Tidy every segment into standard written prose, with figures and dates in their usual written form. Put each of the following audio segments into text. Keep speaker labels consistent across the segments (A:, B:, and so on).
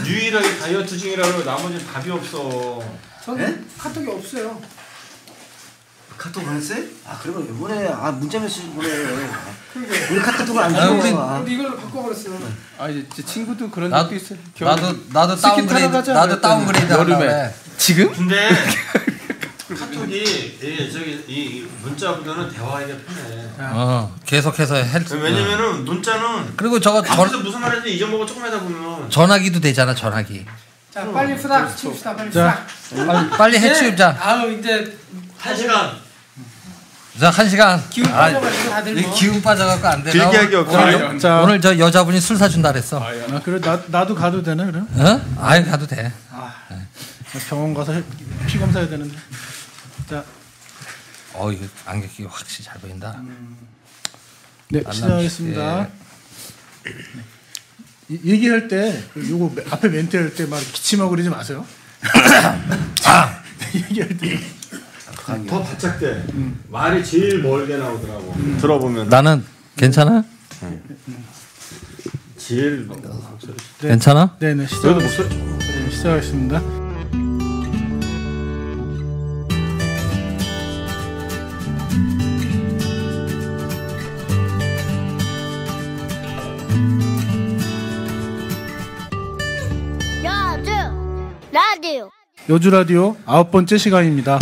A: 유일하게 다이어트 중이라고 나머지 답이 없어.
B: 저는 카톡이 없어요.
C: 카톡 보냈어요? 아 그러면 이번에 문자 메시지 보내. 우리 카톡을 안 주고
B: 우리 이걸로 바꿔버렸어요.
D: 이제 친구도 그런
E: 적도
D: 있어.
E: 나도 다운그레이드 하려고.
D: 지금?
A: 근데 카톡이 이 문자보다는 대화하기가 편해.
E: 계속해서
A: 왜냐면은 문자는
E: 그리고 저거
A: 앞에서 무슨 말인지 잊어먹어 조금 하다 보면
E: 전화기도 되잖아. 전화기.
B: 자 빨리 후닥 치웁시다.
E: 빨리 해치우자.
B: 아유 이제
A: 1시간.
E: 자 1시간.
B: 기운 빠져가지고 다들 뭐.
E: 기운 빠져갖고 안 돼.
A: 길게 하기 없어.
E: 오늘 저 여자분이 술 사준다 그랬어.
D: 그래 나도 가도 되나 그럼?
E: 아유 가도 돼.
D: 병원 가서 피 검사해야 되는데. 자.
E: 이거 안경 끼고 확실히 잘 보인다.
D: 네 시작하겠습니다. 네. 얘기할 때 요거 앞에 멘트 할 때 막 기침하고 그러지 마세요. 얘기할 때.
A: 더 바짝 돼. 말이 제일 멀게 나오더라고. 들어보면.
E: 나는 괜찮아?
A: 제일
D: 네.
E: 괜찮아?
D: 네네 시작하겠습니다.
F: 라디오.
D: 여주 라디오 9번째 시간입니다.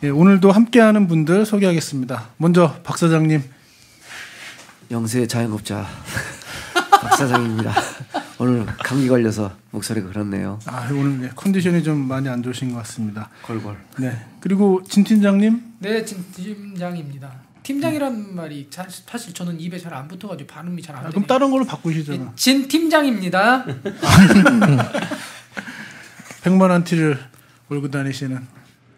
D: 예, 오늘도 함께하는 분들 소개하겠습니다. 먼저 박 사장님.
C: 영세의 자영업자 박 사장입니다. 오늘 감기 걸려서 목소리가 그렇네요.
D: 오늘 컨디션이 좀 많이 안 좋으신 것 같습니다.
C: 걸걸.
D: 네. 그리고 진 팀장님.
B: 네, 진 팀장입니다. 팀장이란 말이 사실 저는 입에 잘 안 붙어가지고 발음이 잘 안 돼요.
D: 그럼 다른 걸로 바꾸시잖아.
B: 진 팀장입니다.
D: 100만 원 티를 몰고 다니시는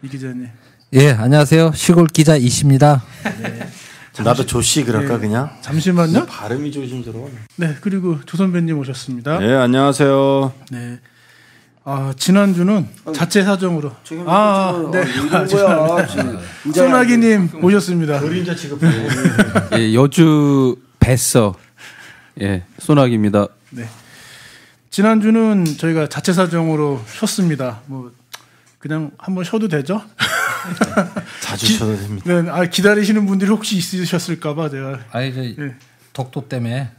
D: 이 기자님.
E: 예, 안녕하세요. 시골 기자 이씨입니다.
D: 네.
A: 나도 조씨 그럴까 그냥?
D: 잠시만요.
A: 발음이 조심스러워.
D: 네, 그리고 조 선배님 오셨습니다.
A: 네, 안녕하세요.
D: 네. 지난주는 자체 사정으로. 네. 소나기님 오셨습니다.
A: 그림자 취급해.
G: 예, 여주 뱃서 소나기입니다.
D: 네. 지난주는 저희가 자체 사정으로 쉬었습니다. 뭐 그냥 한번 쉬어도 되죠?
A: 자주 쉬어도 됩니다.
D: 네, 기다리시는 분들이 혹시 있으셨을까봐 제가.
E: 독도 때문에.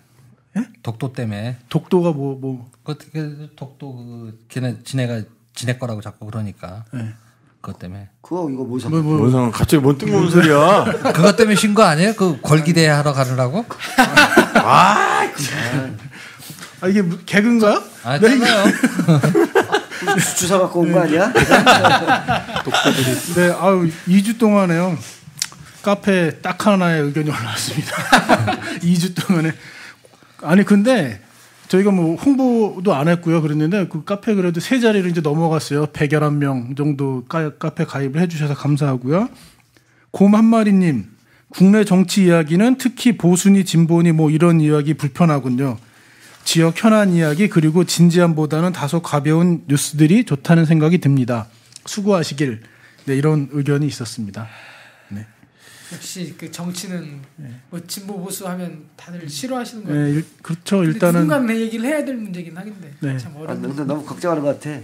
D: 예?
E: 독도 때문에.
D: 독도가 뭐.
E: 독도 지네 거라고 자꾸 그러니까.
D: 네.
E: 그것 때문에.
C: 그거 이거 뭐
A: 상관? 갑자기 뭔 뜬금없는 소리야?
E: 그것 때문에 쉰 거 아니에요? 그 걸기대 하러 가느라고?
D: 이게 개그인가요?
E: 괜찮아요.
C: 주사 갖고 온 거 아니야?
D: 독도들이. 네, 2주 동안에요. 카페 딱 하나의 의견이 올라왔습니다. 2주 동안에. 근데 저희가 뭐 홍보도 안 했고요. 그랬는데 그 카페 그래도 세 자리를 이제 넘어갔어요. 111명 정도 카페 가입을 해주셔서 감사하고요. 곰 한마리님, 국내 정치 이야기는 특히 보수니 진보니 뭐 이런 이야기 불편하군요. 지역 현안 이야기 그리고 진지함보다는 다소 가벼운 뉴스들이 좋다는 생각이 듭니다. 수고하시길. 네, 이런 의견이 있었습니다. 네.
B: 역시 그 정치는 뭐 진보 보수 하면 다들 싫어하시는 거예요.
D: 네, 그렇죠. 일단은
B: 누군가 내 얘기를 해야 될 문제긴 하긴데.
D: 네.
B: 참 어려운.
C: 근데 너무 걱정하는 것 같아.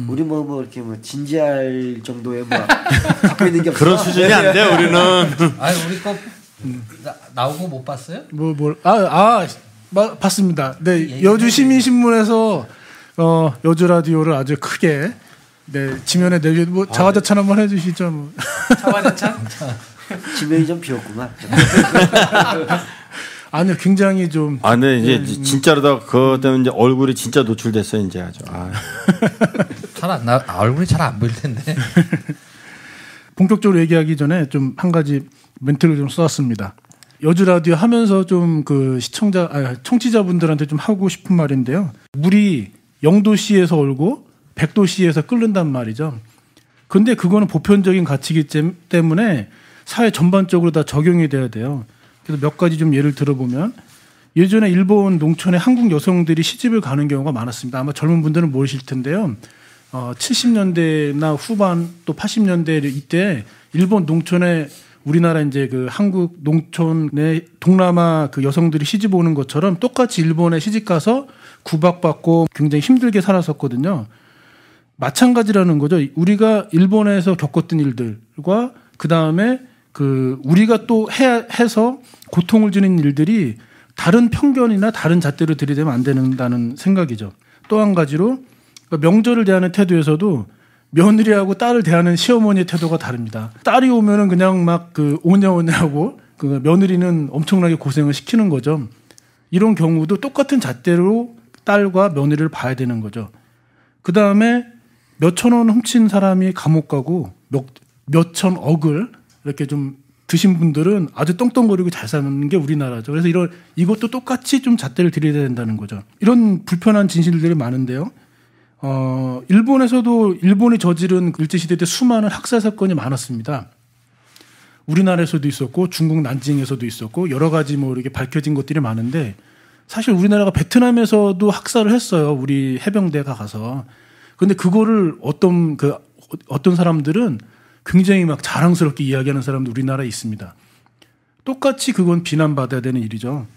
C: 우리 뭐 이렇게 진지할 정도의 갖고 있는 게 없어.
A: 그런 수준이 안 돼 우리는.
E: 우리 거 나온 거 못 봤어요?
D: 봤습니다. 네, 여주 시민신문에서 여주 라디오를 아주 크게 지면에 내주 자화자찬 한번 해주시죠. 뭐.
B: 자화자찬?
C: 지면이 좀 비었구만.
D: 아니요, 굉장히 좀.
A: 근데 이제 진짜로 다 그것 때문에 이제 얼굴이 진짜 노출됐어 이제 아주.
E: 얼굴이 잘 안 보일 텐데.
D: 본격적으로 얘기하기 전에 좀 한 가지 멘트를 좀 써왔습니다. 여주 라디오 하면서 좀 그 청취자분들한테 좀 하고 싶은 말인데요. 물이 0도씨에서 얼고 100도씨에서 끓는단 말이죠. 근데 그거는 보편적인 가치이기 때문에 사회 전반적으로 다 적용이 돼야 돼요. 그래서 몇 가지 좀 예를 들어보면 예전에 일본 농촌에 한국 여성들이 시집을 가는 경우가 많았습니다. 아마 젊은 분들은 모르실 텐데요. 70년대나 후반 또 80년대 이때 일본 농촌에 우리나라 이제 그 한국 농촌의 동남아 그 여성들이 시집 오는 것처럼 똑같이 일본에 시집 가서 구박받고 굉장히 힘들게 살았었거든요. 마찬가지라는 거죠. 우리가 일본에서 겪었던 일들과 그 다음에 그 우리가 또 해서 고통을 주는 일들이 다른 편견이나 다른 잣대로 들이대면 안 된다는 생각이죠. 또 한 가지로 명절을 대하는 태도에서도 며느리하고 딸을 대하는 시어머니의 태도가 다릅니다. 딸이 오면은 그냥 막 그 오냐오냐하고 그 며느리는 엄청나게 고생을 시키는 거죠. 이런 경우도 똑같은 잣대로 딸과 며느리를 봐야 되는 거죠. 그 다음에 몇천 원 훔친 사람이 감옥 가고 몇천억을 이렇게 좀 드신 분들은 아주 똥똥거리고 잘 사는 게 우리나라죠. 그래서 이것도 똑같이 좀 잣대를 들여야 된다는 거죠. 이런 불편한 진실들이 많은데요. 일본에서도 일본이 저지른 일제시대 때 수많은 학살 사건이 많았습니다. 우리나라에서도 있었고 중국 난징에서도 있었고 여러 가지 뭐 이렇게 밝혀진 것들이 많은데 사실 우리나라가 베트남에서도 학살을 했어요. 우리 해병대가 가서. 근데 그거를 어떤 사람들은 굉장히 막 자랑스럽게 이야기하는 사람도 우리나라에 있습니다. 똑같이 그건 비난받아야 되는 일이죠.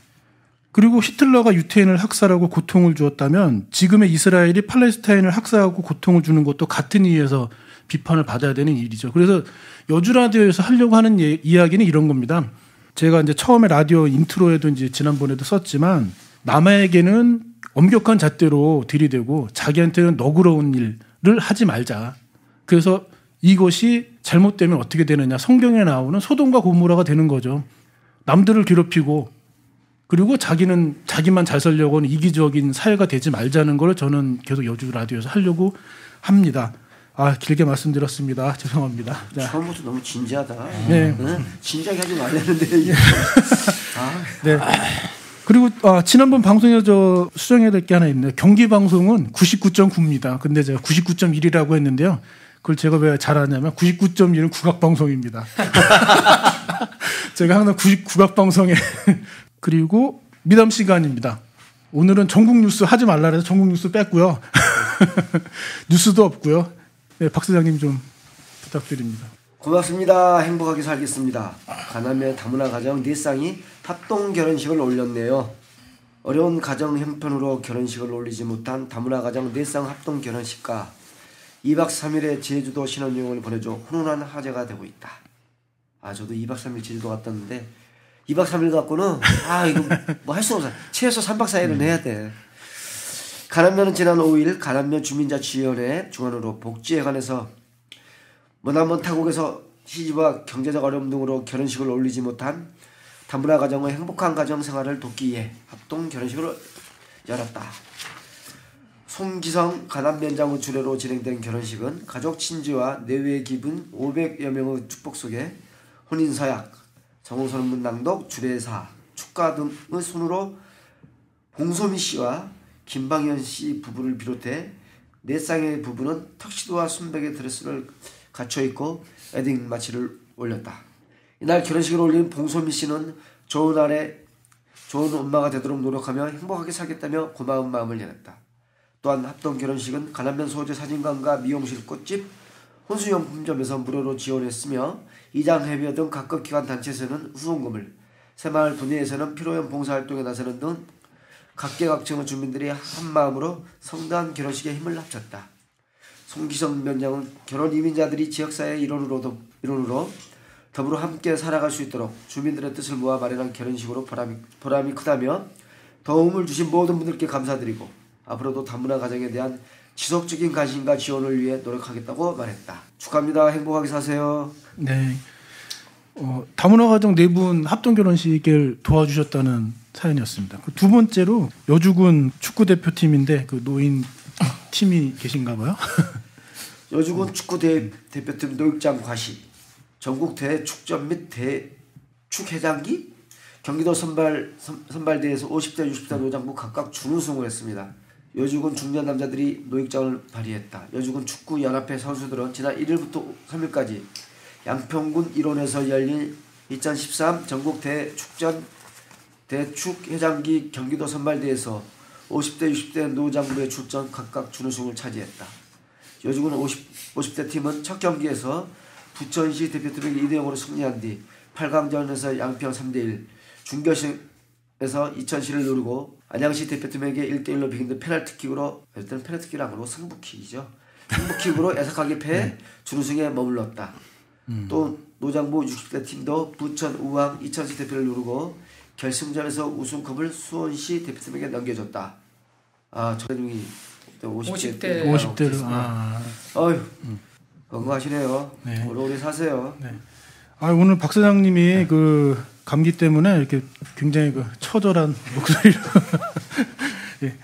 D: 그리고 히틀러가 유태인을 학살하고 고통을 주었다면 지금의 이스라엘이 팔레스타인을 학살하고 고통을 주는 것도 같은 이유에서 비판을 받아야 되는 일이죠. 그래서 여주라디오에서 하려고 하는 이야기는 이런 겁니다. 제가 이제 처음에 라디오 인트로에도 이제 지난번에도 썼지만 남에게는 엄격한 잣대로 들이대고 자기한테는 너그러운 일을 하지 말자. 그래서 이것이 잘못되면 어떻게 되느냐. 성경에 나오는 소돔과 고모라가 되는 거죠. 남들을 괴롭히고 그리고 자기만 잘 살려고 하는 이기적인 사회가 되지 말자는 걸 저는 계속 여주 라디오에서 하려고 합니다. 길게 말씀드렸습니다. 죄송합니다.
C: 처음부터 너무 진지하다.
D: 네.
C: 진지하게 하지 말랬는데.
D: 네. 그리고 지난번 방송에 저 수정해야 될 게 하나 있네요. 경기 방송은 99.9입니다. 근데 제가 99.1이라고 했는데요. 그걸 제가 왜 잘하냐면 99.1은 국악방송입니다. 제가 항상 국악방송에 그리고 미담 시간입니다. 오늘은 전국 뉴스 하지 말라 해서 전국 뉴스 뺐고요. 뉴스도 없고요. 네, 박 사장님 좀 부탁드립니다.
C: 고맙습니다. 행복하게 살겠습니다. 가남의 다문화 가정 4쌍이 합동 결혼식을 올렸네요. 어려운 가정 형편으로 결혼식을 올리지 못한 다문화 가정 4쌍 합동 결혼식과 2박 3일의 제주도 신혼여행을 보내줘 훈훈한 화제가 되고 있다. 저도 2박 3일 제주도 갔다 왔는데 2박 3일 갖고는 이거 뭐 할 수 없어. 최소 3박 4일은 해야 돼. 가남면은 지난 5일 가남면 주민자치위원회 주관으로 복지회관에서 머나먼 타국에서 시집와 경제적 어려움 등으로 결혼식을 올리지 못한 다문화 가정의 행복한 가정 생활을 돕기 위해 합동 결혼식을 열었다. 송기성 가남면장의 주례로 진행된 결혼식은 가족 친지와 내외 기분 500여 명의 축복 속에 혼인서약, 정호선문 낭독, 주례사, 축가 등의 순으로 봉소미 씨와 김방현 씨 부부를 비롯해 4쌍의 부부는 턱시도와 순백의 드레스를 갖춰 입고 웨딩 마치를 올렸다. 이날 결혼식을 올린 봉소미 씨는 좋은 아내, 좋은 엄마가 되도록 노력하며 행복하게 살겠다며 고마운 마음을 전했다. 또한 합동 결혼식은 가남면 소재 사진관과 미용실 꽃집, 혼수용품점에서 무료로 지원했으며 이장해비어 등 각급 기관 단체에서는 후원금을, 새마을 분회에서는 필요한 봉사활동에 나서는 등 각계각층의 주민들이 한마음으로 성대한 결혼식에 힘을 합쳤다. 송기성 면장은 결혼 이민자들이 지역사회의 일원으로 더불어 함께 살아갈 수 있도록 주민들의 뜻을 모아 마련한 결혼식으로 보람이 크다며 도움을 주신 모든 분들께 감사드리고 앞으로도 다문화 가정에 대한 지속적인 관심과 지원을 위해 노력하겠다고 말했다. 축하합니다. 행복하게 사세요.
D: 네. 다문화 가정 4분 합동 결혼식을 도와주셨다는 사연이었습니다. 두 번째로 여주군 축구 대표팀인데 그 노인 팀이 계신가 봐요.
C: 여주군 축구 대표팀 노익장 과시, 전국 대축전 및 대축회장기, 경기도 선발대회에서 50대 60대 노장부 각각 준우승을 했습니다. 여주군 중년 남자들이 노익장을 발휘했다. 여주군 축구연합회 선수들은 지난 1일부터 3일까지 양평군 일원에서 열린 2013 전국 대축전 대축회장기 경기도 선발대회에서 50대 60대 노장부의 출전 각각 준우승을 차지했다. 여주군 50대 팀은 첫 경기에서 부천시 대표팀에게 2대0으로 승리한 뒤 8강전에서 양평 3대1, 준결승에서 이천시를 누르고 안양시 대표팀에게 1대1로 비긴 페널티킥으로, 일단 페널티킥을 안 그러고 승부킥이죠. 승부킥으로 애석하게 패 준우승에 머물렀다. 또 노장부 60대 팀도 부천, 우왕, 이천시 대표를 누르고 결승전에서 우승컵을 수원시 대표팀에게 넘겨줬다. 아, 저님이
B: 50대로.
C: 어휴, 건강하시네요.
D: 네.
C: 오래오래 사세요.
D: 네. 아, 오늘 박 사장님이 그 감기 때문에 이렇게 굉장히 그 처절한 목소리로 예.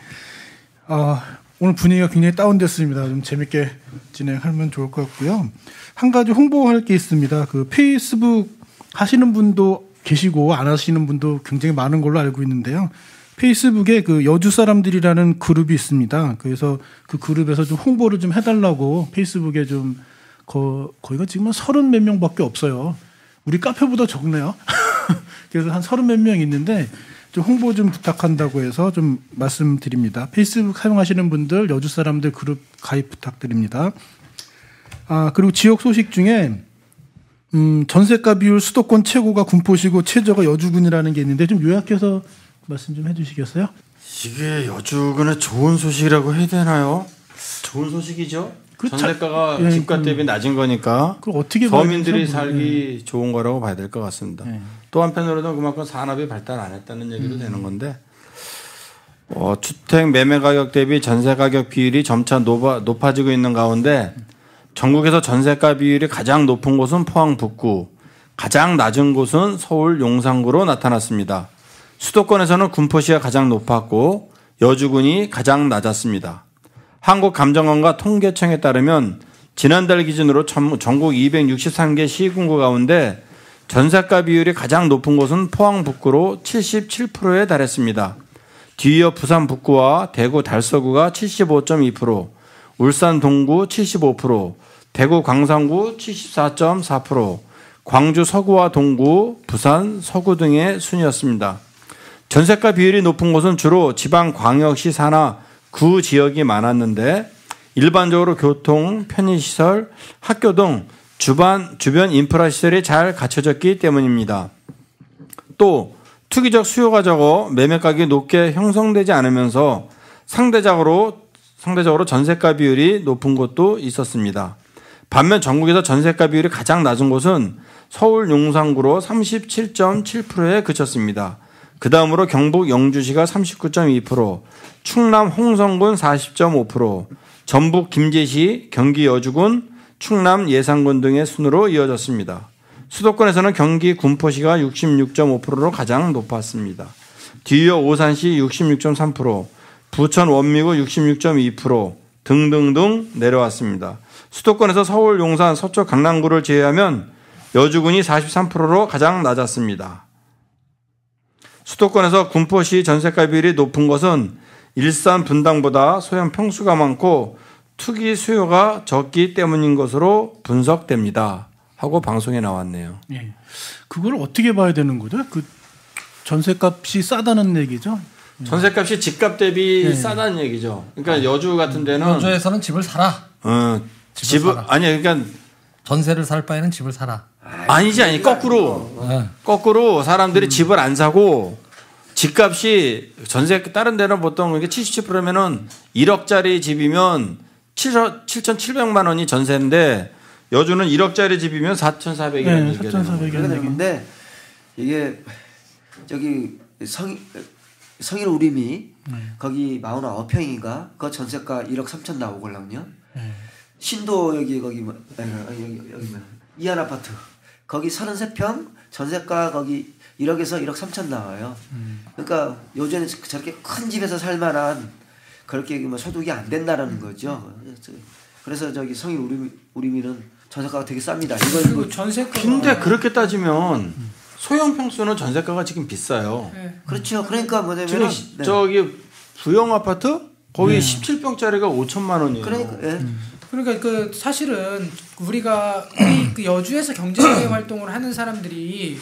D: 오늘 분위기가 굉장히 다운됐습니다. 좀 재밌게 진행하면 좋을 것 같고요. 한 가지 홍보할 게 있습니다. 그 페이스북 하시는 분도 계시고 안 하시는 분도 굉장히 많은 걸로 알고 있는데요. 페이스북에 그 여주 사람들이라는 그룹이 있습니다. 그래서 그 그룹에서 좀 홍보를 좀 해달라고 페이스북에 좀 거기가 지금 한 30몇 명밖에 없어요. 우리 카페보다 적네요. 그래서 한 30몇 명 있는데 좀 홍보 좀 부탁한다고 해서 좀 말씀드립니다. 페이스북 사용하시는 분들 여주 사람들 그룹 가입 부탁드립니다. 그리고 지역 소식 중에 전세가 비율 수도권 최고가 군포시고 최저가 여주군이라는 게 있는데 좀 요약해서 말씀 좀 해주시겠어요?
A: 이게 여주군의 좋은 소식이라고 해야 되나요? 좋은 소식이죠. 전세가가 집값 대비 낮은 거니까
D: 어떻게
A: 서민들이 살기 좋은 거라고 봐야 될 것 같습니다. 또 한편으로는 그만큼 산업이 발달 안 했다는 얘기도 되는 건데 주택 매매 가격 대비 전세 가격 비율이 점차 높아지고 있는 가운데 전국에서 전세가 비율이 가장 높은 곳은 포항 북구, 가장 낮은 곳은 서울 용산구로 나타났습니다. 수도권에서는 군포시가 가장 높았고 여주군이 가장 낮았습니다. 한국감정원과 통계청에 따르면 지난달 기준으로 전국 263개 시군구 가운데 전세가 비율이 가장 높은 곳은 포항 북구로 77%에 달했습니다. 뒤이어 부산 북구와 대구 달서구가 75.2%, 울산 동구 75%, 대구 광산구 74.4%, 광주 서구와 동구, 부산 서구 등의 순이었습니다. 전세가 비율이 높은 곳은 주로 지방광역시 산하 구 지역이 많았는데 일반적으로 교통, 편의시설, 학교 등 주변 인프라 시설이 잘 갖춰졌기 때문입니다. 또 투기적 수요가 적어 매매 가격이 높게 형성되지 않으면서 상대적으로 전세가 비율이 높은 곳도 있었습니다. 반면 전국에서 전세가 비율이 가장 낮은 곳은 서울 용산구로 37.7%에 그쳤습니다. 그 다음으로 경북 영주시가 39.2%, 충남 홍성군 40.5%, 전북 김제시, 경기 여주군, 충남 예산군 등의 순으로 이어졌습니다. 수도권에서는 경기 군포시가 66.5%로 가장 높았습니다. 뒤이어 오산시 66.3%, 부천 원미구 66.2% 등등등 내려왔습니다. 수도권에서 서울, 용산, 서초, 강남구를 제외하면 여주군이 43%로 가장 낮았습니다. 수도권에서 군포시 전세가 비율이 높은 것은 일산 분당보다 소형 평수가 많고 투기 수요가 적기 때문인 것으로 분석됩니다. 하고 방송에 나왔네요.
D: 예. 그걸 어떻게 봐야 되는 거죠? 그 전세값이 싸다는 얘기죠?
A: 전세값이 집값 대비 싸다는 얘기죠. 그러니까 여주 같은 데는
E: 여주에서는 집을 사라.
A: 집을
E: 사라.
A: 아니 그러니까
E: 전세를 살 바에는 집을 사라.
A: 아니지 거꾸로 사람들이 집을 안 사고 집값이 전세 다른 데는 보통 이게 77%면은 1억짜리 집이면 7,700만 원이 전세인데 여주는 1억짜리 집이면 4,400이라는 얘기가 되는
C: 건데 이게 저기 성일 우림이 거기 49평인가 그 전세가 1억 3천 나오걸랑요. 신도 거기 이한 아파트 거기 33평 전세가 거기 1억에서 1억 3천 나와요. 그러니까 요즘에 저렇게 큰 집에서 살만한 그렇게 뭐 소득이 안 된다라는 거죠. 그래서 저기 성일 우림이는 전세가가 되게 쌉니다.
B: 그리고 전세가
A: 근데 그렇게 따지면 소형 평수는 전세가가 지금 비싸요.
C: 네. 그렇죠. 그러니까 뭐냐면
A: 지금 저기 부영 아파트 거기 17평짜리가 5천만 원이에요.
B: 그러니까 그 사실은 우리가 그 여주에서 경제 활동을 하는 사람들이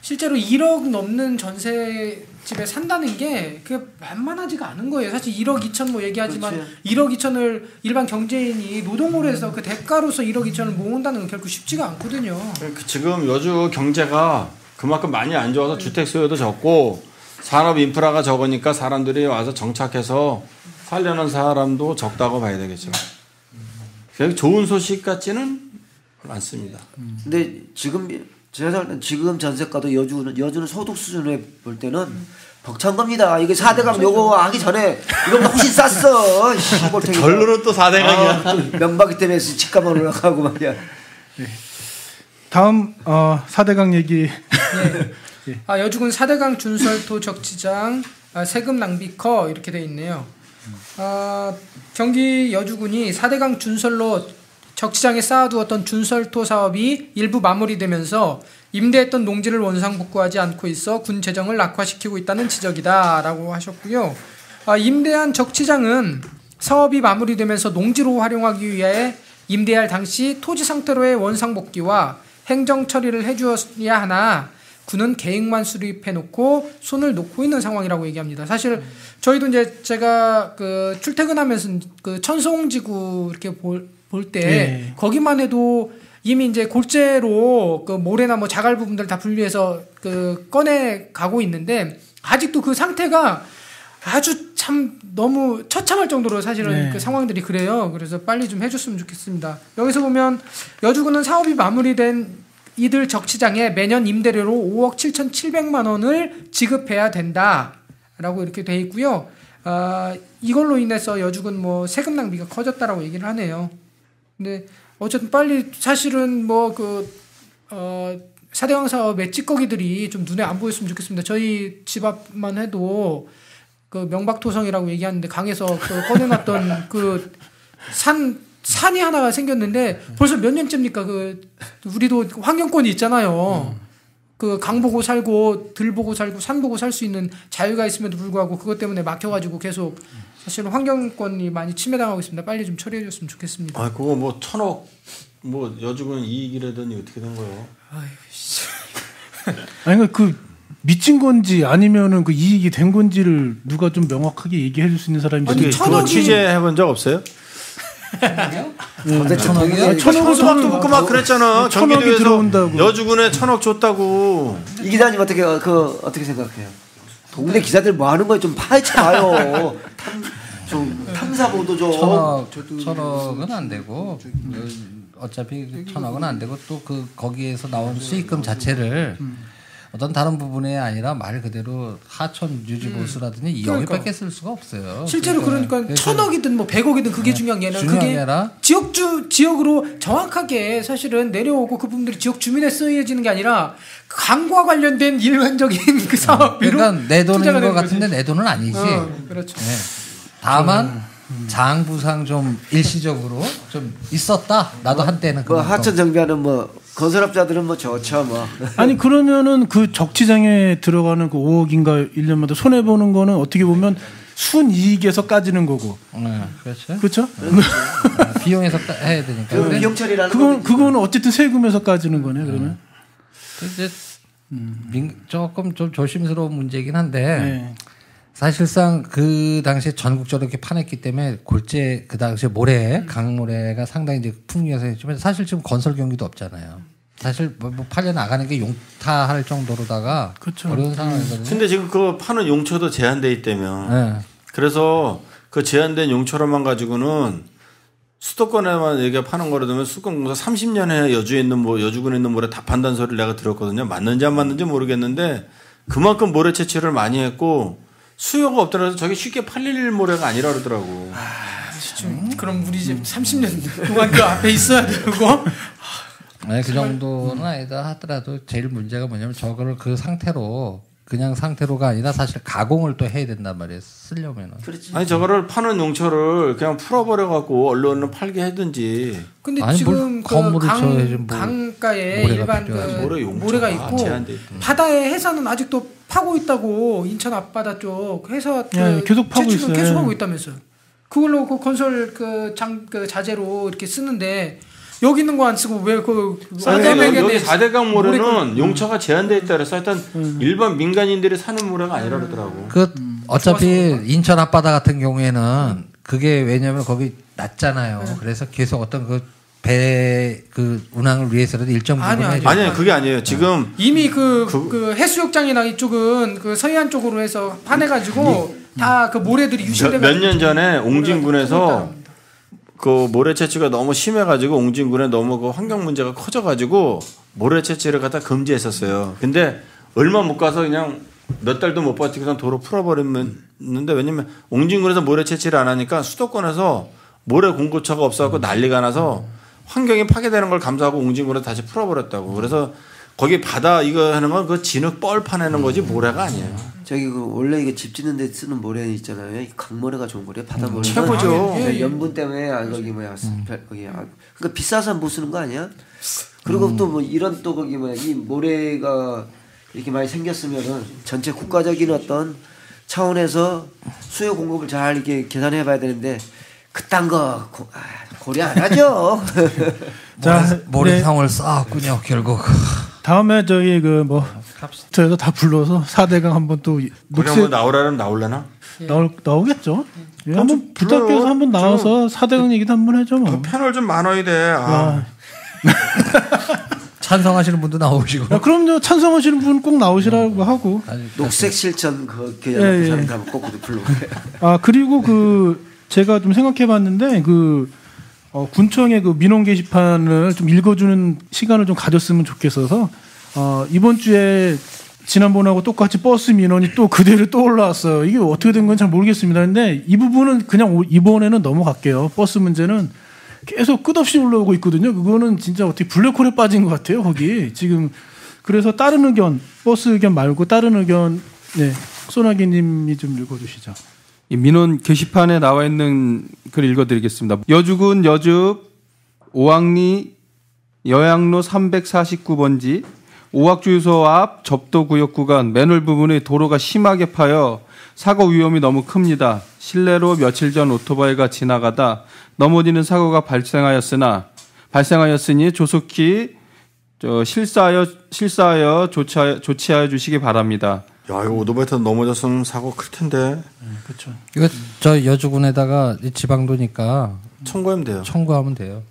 B: 실제로 1억 넘는 전세 집에 산다는 게 그게 만만하지가 않은 거예요. 사실 1억 2천 뭐 얘기하지만
C: 그렇지.
B: 1억 2천을 일반 경제인이 노동을 해서 그 대가로서 1억 2천을 모은다는 건 결코 쉽지가 않거든요.
A: 지금 여주 경제가 그만큼 많이 안 좋아서 주택 수요도 적고 산업 인프라가 적으니까 사람들이 와서 정착해서 살려는 사람도 적다고 봐야 되겠죠. 좋은 소식 같지는 않습니다.
C: 근데 지금 지금 전세가도 여주는 소득 수준에 볼 때는 벅찬 겁니다. 이게 4대강 요거 하기 전에 이건 훨씬 쌌어.
A: 결론은 또 4대강이야.
C: 명박이 때문에 집값만 올라가고 말이야.
D: 네. 다음 4대강 얘기.
B: 네. 여주군 4대강 준설토 적치장 세금 낭비 커 이렇게 돼 있네요. 경기 여주군이 4대강 준설로 적치장에 쌓아두었던 준설토 사업이 일부 마무리되면서 임대했던 농지를 원상복구하지 않고 있어 군 재정을 악화시키고 있다는 지적이다라고 하셨고요. 임대한 적치장은 사업이 마무리되면서 농지로 활용하기 위해 임대할 당시 토지 상태로의 원상복귀와 행정 처리를 해주어야 하나 군은 계획만 수립해놓고 손을 놓고 있는 상황이라고 얘기합니다. 사실 저희도 이제 제가 그 출퇴근하면서 그 천송지구 이렇게 볼 때
D: 네.
B: 거기만 해도 이미 이제 골재로 그 모래나 뭐 자갈 부분들 다 분리해서 그 꺼내 가고 있는데 아직도 그 상태가 아주 참 너무 처참할 정도로 사실은
D: 네.
B: 그 상황들이 그래요. 그래서 빨리 좀 해줬으면 좋겠습니다. 여기서 보면 여주군은 사업이 마무리된 이들 적치장에 매년 임대료로 5억 7,700만 원을 지급해야 된다라고 이렇게 돼 있고요. 이걸로 인해서 여주군 뭐 세금 낭비가 커졌다라고 얘기를 하네요. 근데 어쨌든 빨리 사실은 뭐 그 4대강 사업의 찌꺼기들이 좀 눈에 안 보였으면 좋겠습니다. 저희 집 앞만 해도 그 명박토성이라고 얘기하는데 강에서 그 꺼내놨던 그 산이 하나가 생겼는데 벌써 몇 년째입니까? 그 우리도 환경권이 있잖아요. 그 강 보고 살고 들 보고 살고 산 보고 살 수 있는 자유가 있음에도 불구하고 그것 때문에 막혀가지고 계속 사실은 환경권이 많이 침해당하고 있습니다. 빨리 좀 처리해줬으면 좋겠습니다.
A: 그거 뭐 1,000억 뭐 여주군 이익이라더니 어떻게 된 거예요?
D: 아니 그 미친 건지 아니면은 그 이익이 된 건지를 누가 좀 명확하게 얘기해 줄 수 있는 사람이
B: 아니,
D: 있어요.
A: 그거 취재해본 적 없어요?
C: 천억이요?
A: 천억도 묻고 막 그랬잖아.
D: 1,000억이
A: 경기도에서
D: 들어온다고.
A: 여주군에 1,000억 줬다고.
C: 이 기자님 어떻게 생각해요? 동네 기자들 뭐 하는 거에 좀 파헤쳐 봐요. 좀 탐사 보도 좀.
E: 천억은 안 되고 어차피 1,000억은 안 되고 또 그 거기에서 나온 수익금 자체를 어떤 다른 부분에 아니라 말 그대로 하천 유지보수라든지 2억밖에 쓸 수가 없어요.
B: 실제로 그러니까 1,000억이든 뭐 100억이든 그게 중요한 게 아니라
E: 중요한
B: 그게
E: 게 아니라
B: 지역으로 정확하게 사실은 내려오고 그 부분들이 지역 주민에 쓰여지는 게 아니라 강과 관련된 일반적인 그 사업비로
E: 그러니까 내 돈인
B: 투자가
E: 것
B: 되는
E: 같은데
B: 거지.
E: 내 돈은 아니지.
B: 그렇죠.
E: 네. 다만 장부상 좀 일시적으로 좀 있었다. 나도 한때는
C: 뭐 하천 정비하는 뭐 건설업자들은 뭐 좋죠 뭐.
D: 아니 그러면은 그 적치장에 들어가는 그 5억인가 1년마다 손해 보는 거는 어떻게 보면 순이익에서 까지는 거고.
E: 네, 그렇죠.
D: 그렇죠?
E: 비용에서 해야 되니까.
C: 그 비용 처리라는
D: 그거는 어쨌든 세금에서 까지는 거네 그러면.
E: 이제 조금 좀 조심스러운 문제이긴 한데
D: 네.
E: 사실상 그 당시에 전국적으로 이렇게 파냈기 때문에 골재 그 당시에 모래 강모래가 상당히 이제 풍요해서 했지만 사실 지금 건설 경기도 없잖아요. 사실 뭐 팔려 나가는 게 용타할 정도로다가
D: 그렇죠.
E: 어려운 상황이거든요.
A: 근데 지금 그 파는 용처도 제한돼 있다며.
E: 네.
A: 그래서 그 제한된 용처로만 가지고는 수도권에만 얘기가 파는 거로 되면 수도권공사 30년에 여주군에 있는 모래 다 판다는 소리를 내가 들었거든요. 맞는지 안 맞는지 모르겠는데 그만큼 모래 채취를 많이 했고 수요가 없더라도 저게 쉽게 팔릴 모래가 아니라 그러더라고.
B: 그럼 우리 집 30년 동안 그 앞에 있어야 되고.
E: 네, 그 정도는 아니다 하더라도 제일 문제가 뭐냐면 저거를 그 상태로 그냥 상태로가 아니라 사실 가공을 또 해야 된단 말이에요. 쓰려면은.
C: 그렇지.
A: 아니 저거를 파는 용처를 그냥 풀어버려 갖고 언론은 팔게 하든지.
B: 근데
E: 아니,
B: 지금
E: 건물을 쳐야지 뭐
B: 강가에
E: 모래가
B: 일반
E: 필요하지.
B: 모래가 있고
A: 제한돼 있다.
B: 바다에 해사는 아직도 파고 있다고 인천 앞바다 쪽 해서
D: 네, 계속 파고
B: 채취는
D: 있어요.
B: 계속 하고 있다면서요. 그걸로 그 건설 그 자재로 이렇게 쓰는데 여기 있는 거 안 쓰고 왜그
A: 여기 4대강 모래는 용처가 제한돼 있다 그래서 하여튼 일반 민간인들이 사는 모래가 아니라 그러더라고.
E: 그 어차피 인천 앞바다 같은 경우에는 그게 왜냐면 거기 낮잖아요. 그래서 계속 어떤 배 운항을 위해서라도 일정 부분
A: 아니 그게 아니에요. 지금
B: 이미 그 해수욕장이나 이쪽은 그 서해안 쪽으로 해서 파내가지고 다 그 모래들이 유실돼가지고
A: 몇 년 전에 옹진군에서 그 모래 채취가 너무 심해가지고 옹진군에 너무 그 환경 문제가 커져가지고 모래 채취를 갖다 금지했었어요. 근데 얼마 못 가서 그냥 몇 달도 못 버티고 그냥 도로 풀어버렸는데 왜냐면 옹진군에서 모래 채취를 안 하니까 수도권에서 모래 공급처가 없어갖고 난리가 나서 환경이 파괴되는 걸 감수하고 옹진군에 다시 풀어버렸다고. 그래서 거기 바다 이거 하는 건 그 진흙 뻘 파내는 거지 모래가 아니에요.
C: 저기 원래 이게 집 짓는 데 쓰는 모래 있잖아요. 강모래가 좋은 거래요. 바다 모래.
A: 최고죠.
C: 염분 때문에 거기 거기 그러니까 비싸서 못 쓰는 거 아니야? 그리고 또 뭐 이런 또 거기 이 모래가 이렇게 많이 생겼으면은 전체 국가적인 어떤 차원에서 수요 공급을 잘 이렇게 계산해 봐야 되는데 그딴 거 고려 안 하죠.
E: 자, 모래탕을 쌓았군요, 결국.
D: 다음에 저기 저희도 다 불러서 4대강 한번 또
A: 녹색 나오라면 나올려나?
D: 나오겠죠. 예, 한번 부탁해서 한번 나와서 4대강 얘기도 한번 해줘. 뭐.
A: 패널 좀 많아야 돼.
E: 찬성하시는 분도 나오시고.
D: 그럼요. 찬성하시는 분 꼭 나오시라고 하고.
C: 녹색 실천 사람 꼭 불러.
D: 그리고 제가 좀 생각해봤는데 군청의 민원 게시판을 좀 읽어주는 시간을 좀 가졌으면 좋겠어서 이번 주에 지난번하고 똑같이 버스 민원이 또 그대로 또 올라왔어요. 이게 어떻게 된 건 잘 모르겠습니다. 근데 이 부분은 그냥 이번에는 넘어갈게요. 버스 문제는 계속 끝없이 올라오고 있거든요. 그거는 진짜 어떻게 블랙홀에 빠진 것 같아요. 거기 지금. 그래서 다른 의견, 버스 의견 말고 다른 의견, 소나기님이 좀 읽어주시죠.
G: 이 민원 게시판에 나와 있는 글 읽어드리겠습니다. 여주군 여주 오악리 여양로 349번지 오악주유소 앞 접도구역 구간 맨홀 부분의 도로가 심하게 파여 사고 위험이 너무 큽니다. 실내로 며칠 전 오토바이가 지나가다 넘어지는 사고가 발생하였으니 조속히 실사하여 조치하여 주시기 바랍니다.
A: 야, 이거 오토바이 타서 넘어졌으면 사고 클 텐데.
D: 그렇죠.
E: 이거 저 여주군에다가 지방도니까 청구하면 돼요.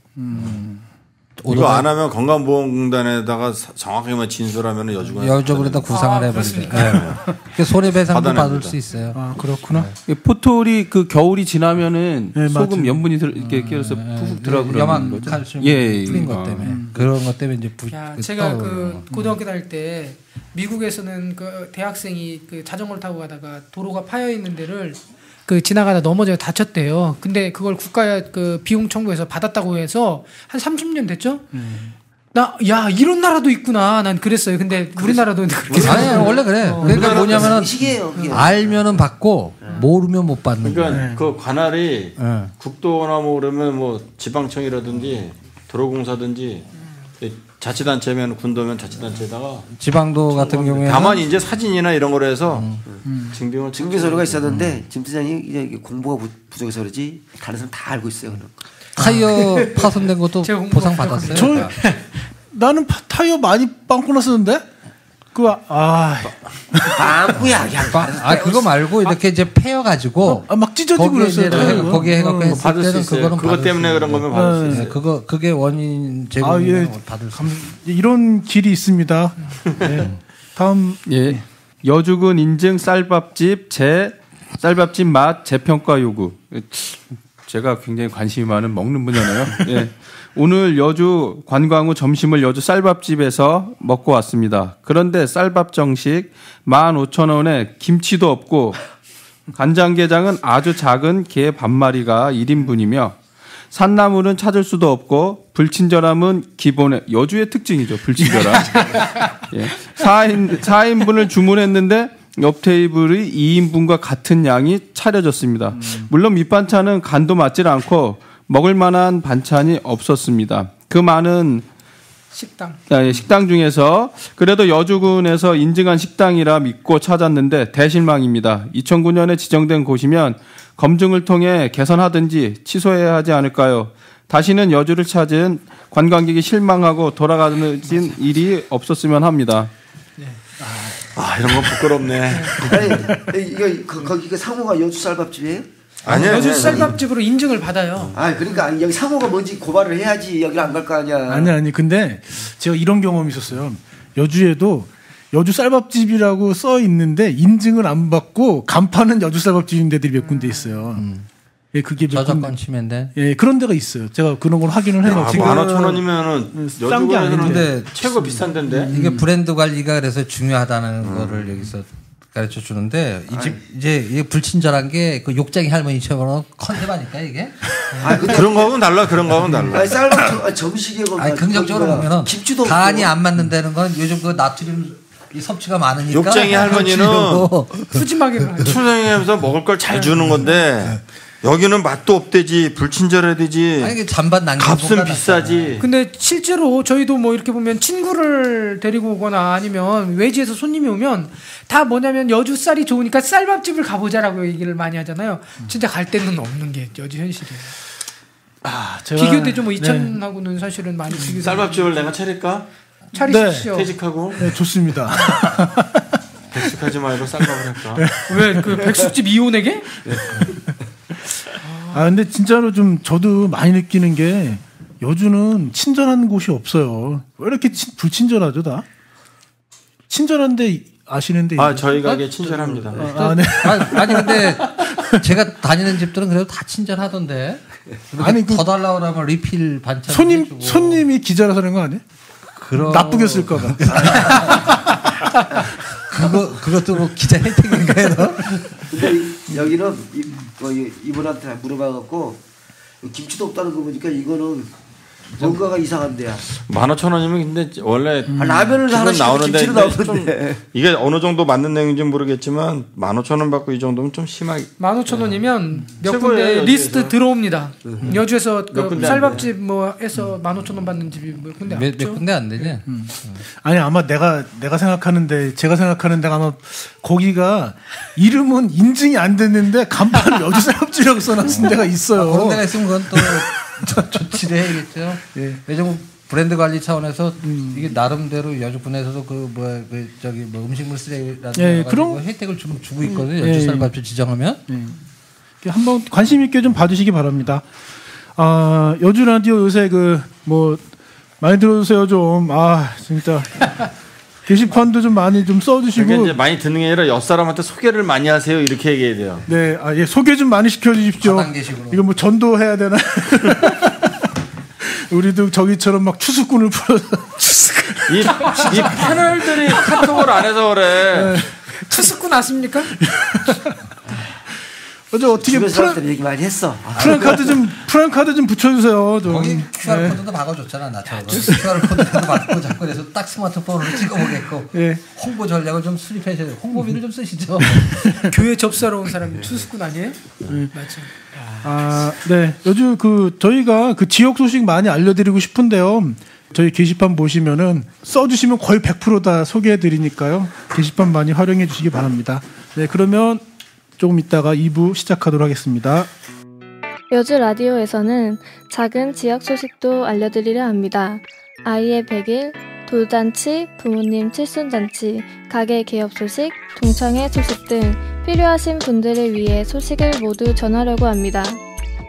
A: 이거 안 하면 건강보험공단에다가 정확하게만 진술하면
E: 여주군에다 구상을 해버리죠. 네. 손해배상도 받을 수 있어요.
D: 그렇구나.
G: 포톨이 겨울이 지나면은 소금 염분이 이렇게 끼어서 푹 들어가고
E: 염화 칼슘 뿌린 것 때문에 그런 것 때문에 이제
B: 제가 고등학교 다닐 때 미국에서는 대학생이 자전거를 타고 가다가 도로가 파여 있는 데를 지나가다 넘어져 다쳤대요. 근데 그걸 국가 비용 청구해서 받았다고 해서 한 30년 됐죠? 이런 나라도 있구나. 난 그랬어요. 근데 우리나라도 그렇게.
E: 아니, 원래 그래. 그러니까 뭐냐면은 알면은 받고 모르면 못 받는 거야.
A: 그러니까 그 관할이 국도나 그러면 지방청이라든지 도로공사든지 자치단체면 군도면 자치단체에다가
E: 지방도 같은 경우에는
A: 다만 이제 사진이나 이런 거로 해서
C: 증빙서류가 있었는데 짐 팀장이 이제 공부가 부족해서 그러지 다른 사람 다 알고 있어요.
E: 타이어 파손된 것도 보상 받았어요.
D: 나는 타이어 많이 빵꾸 났었는데
C: 빵꾸야.
E: 그거 말고 이렇게 이제 패여가지고
D: 막 찢어지고 그랬어요.
E: 거기에 해갖고
A: 받을 수 있어요. 그것 때문에 그런 거면 받을 수 있어요.
E: 그게 원인 제공이면 받을 수 있어요.
D: 이런 길이 있습니다. 다음
G: 여주군 인증 쌀밥집 쌀밥집 맛 재평가 요구. 제가 굉장히 관심이 많은 먹는 분야네요. 오늘 여주 관광 후 점심을 여주 쌀밥집에서 먹고 왔습니다. 그런데 쌀밥 정식 15,000원에 김치도 없고 간장게장은 아주 작은 게 반마리가 1인분이며 산나물은 찾을 수도 없고 불친절함은 기본의 여주의 특징이죠. 불친절함. 4인분을 주문했는데 옆 테이블의 2인분과 같은 양이 차려졌습니다. 물론 밑반찬은 간도 맞질 않고 먹을 만한 반찬이 없었습니다. 그 많은 식당 중에서 그래도 여주군에서 인증한 식당이라 믿고 찾았는데 대실망입니다. 2009년에 지정된 곳이면 검증을 통해 개선하든지 취소해야 하지 않을까요? 다시는 여주를 찾은 관광객이 실망하고 돌아가는 일이 없었으면 합니다.
A: 이런 건 부끄럽네.
C: 아니 이거 거기 그 상호가 여주 쌀밥집이에요?
A: 아니요.
B: 여주 쌀밥집으로 인증을 받아요.
C: 그러니까 여기 상호가 뭔지 고발을 해야지 여기를 안 갈 거 아니야.
D: 아니 근데 제가 이런 경험이 있었어요. 여주에도 여주 쌀밥집이라고 써 있는데 인증을 안 받고 간판은 여주 쌀밥집인 데들이 몇 군데 있어요. 예, 그게 몇
E: 저작권 침해인데.
D: 예, 그런 데가 있어요. 제가 그런 걸 확인을 해가지고.
A: 15,000원이면은
D: 싼게 아닌데
A: 최고 비싼 데인데.
E: 이게 브랜드 관리가 그래서 중요하다는 거를 여기서 가르쳐 주는데 이제 이게 불친절한 게 그 욕쟁이 할머니처럼 컨셉 아닐까 이게?
A: 그런 거하고는 달라. 그런 거하고는 달라.
C: 쌀밥 정식에
E: 긍정적으로 보면은
C: 김치도
E: 간이 안 맞는다는 건 요즘 그 나트륨 이 섭취가 많으니까
A: 욕쟁이 할머니는
B: 푸짐하게
A: 투쟁하면서 먹을 걸 잘 주는 건데 여기는 맛도 없대지 불친절해되지.
E: 아니 잔반 남긴
A: 값은 비싸지.
B: 근데 실제로 저희도 뭐 이렇게 보면 친구를 데리고 오거나 아니면 외지에서 손님이 오면 다 뭐냐면 여주 쌀이 좋으니까 쌀밥집을 가보자라고 얘기를 많이 하잖아요. 진짜 갈 데는 없는 게 여주 현실이에요. 비교되죠. 뭐 이천하고는 사실은 많이 비교.
A: 쌀밥집을 내가 차릴까?
B: 차리십시오.
A: 퇴직하고.
D: 네, 좋습니다.
A: 백숙하지 말고 쌀밥을 할까?
B: 왜 그 백숙집 이혼에게?
D: 근데 진짜로 좀 저도 많이 느끼는 게 여주는 친절한 곳이 없어요. 왜 이렇게 불친절하죠, 다? 친절한데 아시는데.
A: 저희 가게 친절합니다.
D: 네.
E: 아니 근데 제가 다니는 집들은 그래도 다 친절하던데. 아니 더 달라고 그러면 리필 반찬.
D: 손님이 기자라서 그런 거 아니에요? 나쁘게 쓸까봐.
E: 그것도 뭐 기자 혜택인가요?
C: 근데 여기는 이분한테 물어봐갖고 김치도 없다는 거 보니까 이거는 뭔가가 이상한데야.
A: 15,000원이면 근데 원래
C: 라면을 하나씩
A: 나오는데
C: 김치로 나오는데
A: 이게 어느 정도 맞는 내용인지 모르겠지만 15,000원 받고 이 정도면 좀 심하게.
B: 15,000원이면 몇
A: 최고예요,
B: 군데
A: 여주에서.
B: 리스트 들어옵니다. 여주에서
A: 몇 군데
B: 쌀밥집 뭐해서 15,000원 받는 집이 몇 군데
E: 몇
B: 없죠?
E: 군데 안 되지?
D: 아니 아마 제가 생각하는데 아마 거기가 이름은 인증이 안 됐는데 간판을 여주 쌀밥집이라고 써놨은 데가 있어요.
E: 그런 데가 있으면 그건 또 조치를 해야겠죠.
D: 예.
E: 왜냐면 브랜드 관리 차원에서 이게 나름대로 여주군에서도 음식물 쓰레기라든가
D: 그런
E: 혜택을 좀 주고 있거든요. 여주 쌀밥집 지정하면.
D: 한번 관심 있게 좀 봐주시기 바랍니다. 여주 라디오 요새 많이 들어주세요 좀. 진짜 게시판도 좀 많이 좀 써주시고.
A: 그러니까 이제 많이 듣는 게 아니라 옆 사람한테 소개를 많이 하세요 이렇게 얘기해야 돼요.
D: 네, 소개 좀 많이 시켜주십시오.
E: 다단계식으로.
D: 이거 뭐 전도해야 되나? 우리도 저기처럼 막 추수꾼을 풀어서.
A: 이 패널들이 카톡을 안 해서 그래.
B: 투스꾼 아십니까?
D: 어떻게
C: 주변 사람들 얘기 많이 했어.
D: 프랜카드 좀 붙여주세요. 좀.
E: 거기 QR 코드도 박아줬잖아 나처럼. QR 코드도 받고 자꾸 그래서 딱 스마트폰으로 찍어보겠고 홍보 전략을 좀 수립해셔야 돼요. 홍보비를 좀 쓰시죠.
B: 교회 접수하러 온 사람이 투스꾼 아니에요? 맞죠.
D: 네. 요즘 저희가 지역 소식 많이 알려드리고 싶은데요. 저희 게시판 보시면은 써주시면 거의 100% 다 소개해드리니까요. 게시판 많이 활용해 주시기 바랍니다. 네, 그러면 조금 있다가 2부 시작하도록 하겠습니다.
H: 여주 라디오에서는 작은 지역 소식도 알려드리려 합니다. 아이의 100일, 돌잔치, 부모님 칠순잔치, 가게 개업 소식, 동창회 소식 등 필요하신 분들을 위해 소식을 모두 전하려고 합니다.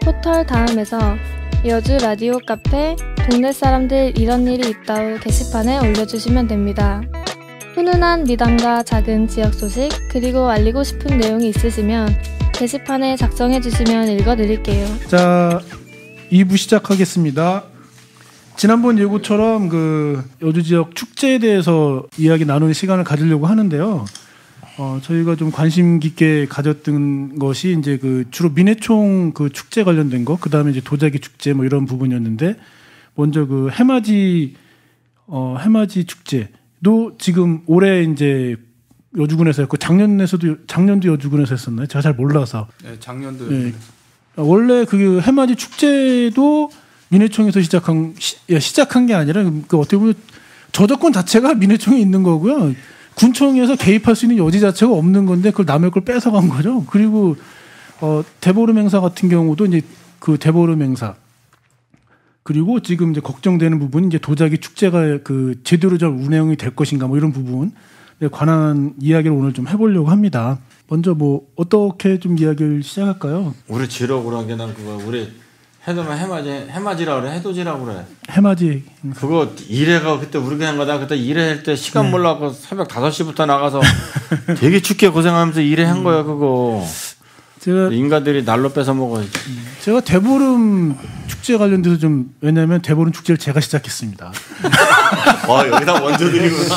H: 포털 다음에서 여주 라디오 카페, 동네 사람들 이런 일이 있다우 게시판에 올려주시면 됩니다. 훈훈한 미담과 작은 지역 소식, 그리고 알리고 싶은 내용이 있으시면 게시판에 작성해주시면 읽어드릴게요.
D: 자, 2부 시작하겠습니다. 지난번 예고처럼 여주 지역 축제에 대해서 이야기 나누는 시간을 가지려고 하는데요. 저희가 좀 관심 깊게 가졌던 것이 이제 주로 민해총 축제 관련된 거, 그 다음에 이제 도자기 축제 뭐 이런 부분이었는데, 먼저 해맞이 축제도 지금 올해 이제 여주군에서 했고, 작년도 여주군에서 했었나요? 제가 잘 몰라서.
G: 네, 작년도.
D: 네. 원래 해맞이 축제도 민해총에서 시작한 게 아니라 어떻게 보면 저작권 자체가 민해총에 있는 거고요. 군청에서 개입할 수 있는 여지 자체가 없는 건데 그걸 남의 걸 뺏어간 거죠. 그리고 대보름 행사 같은 경우도 이제 대보름 행사 그리고 지금 이제 걱정되는 부분이 이제 도자기 축제가 그 제대로 좀 운영이 될 것인가 뭐 이런 부분에 관한 이야기를 오늘 좀 해보려고 합니다. 먼저 뭐 어떻게 좀 이야기를 시작할까요?
A: 우리 지러구라기는 그거 우리 해도만 해맞이라 그래, 해돋이라고 그래.
D: 해맞이.
A: 그거 일해가 그때 우리가 한 거다. 그때 일할 때 시간 몰라고 새벽 5시부터 나가서 되게 춥게 고생하면서 일한 거야 그거.
D: 제가
A: 인간들이 날로 뺏어 먹어.
D: 제가 대보름 축제 관련돼서 좀 왜냐하면 대보름 축제를 제가 시작했습니다.
A: 여기다 원조들이구나.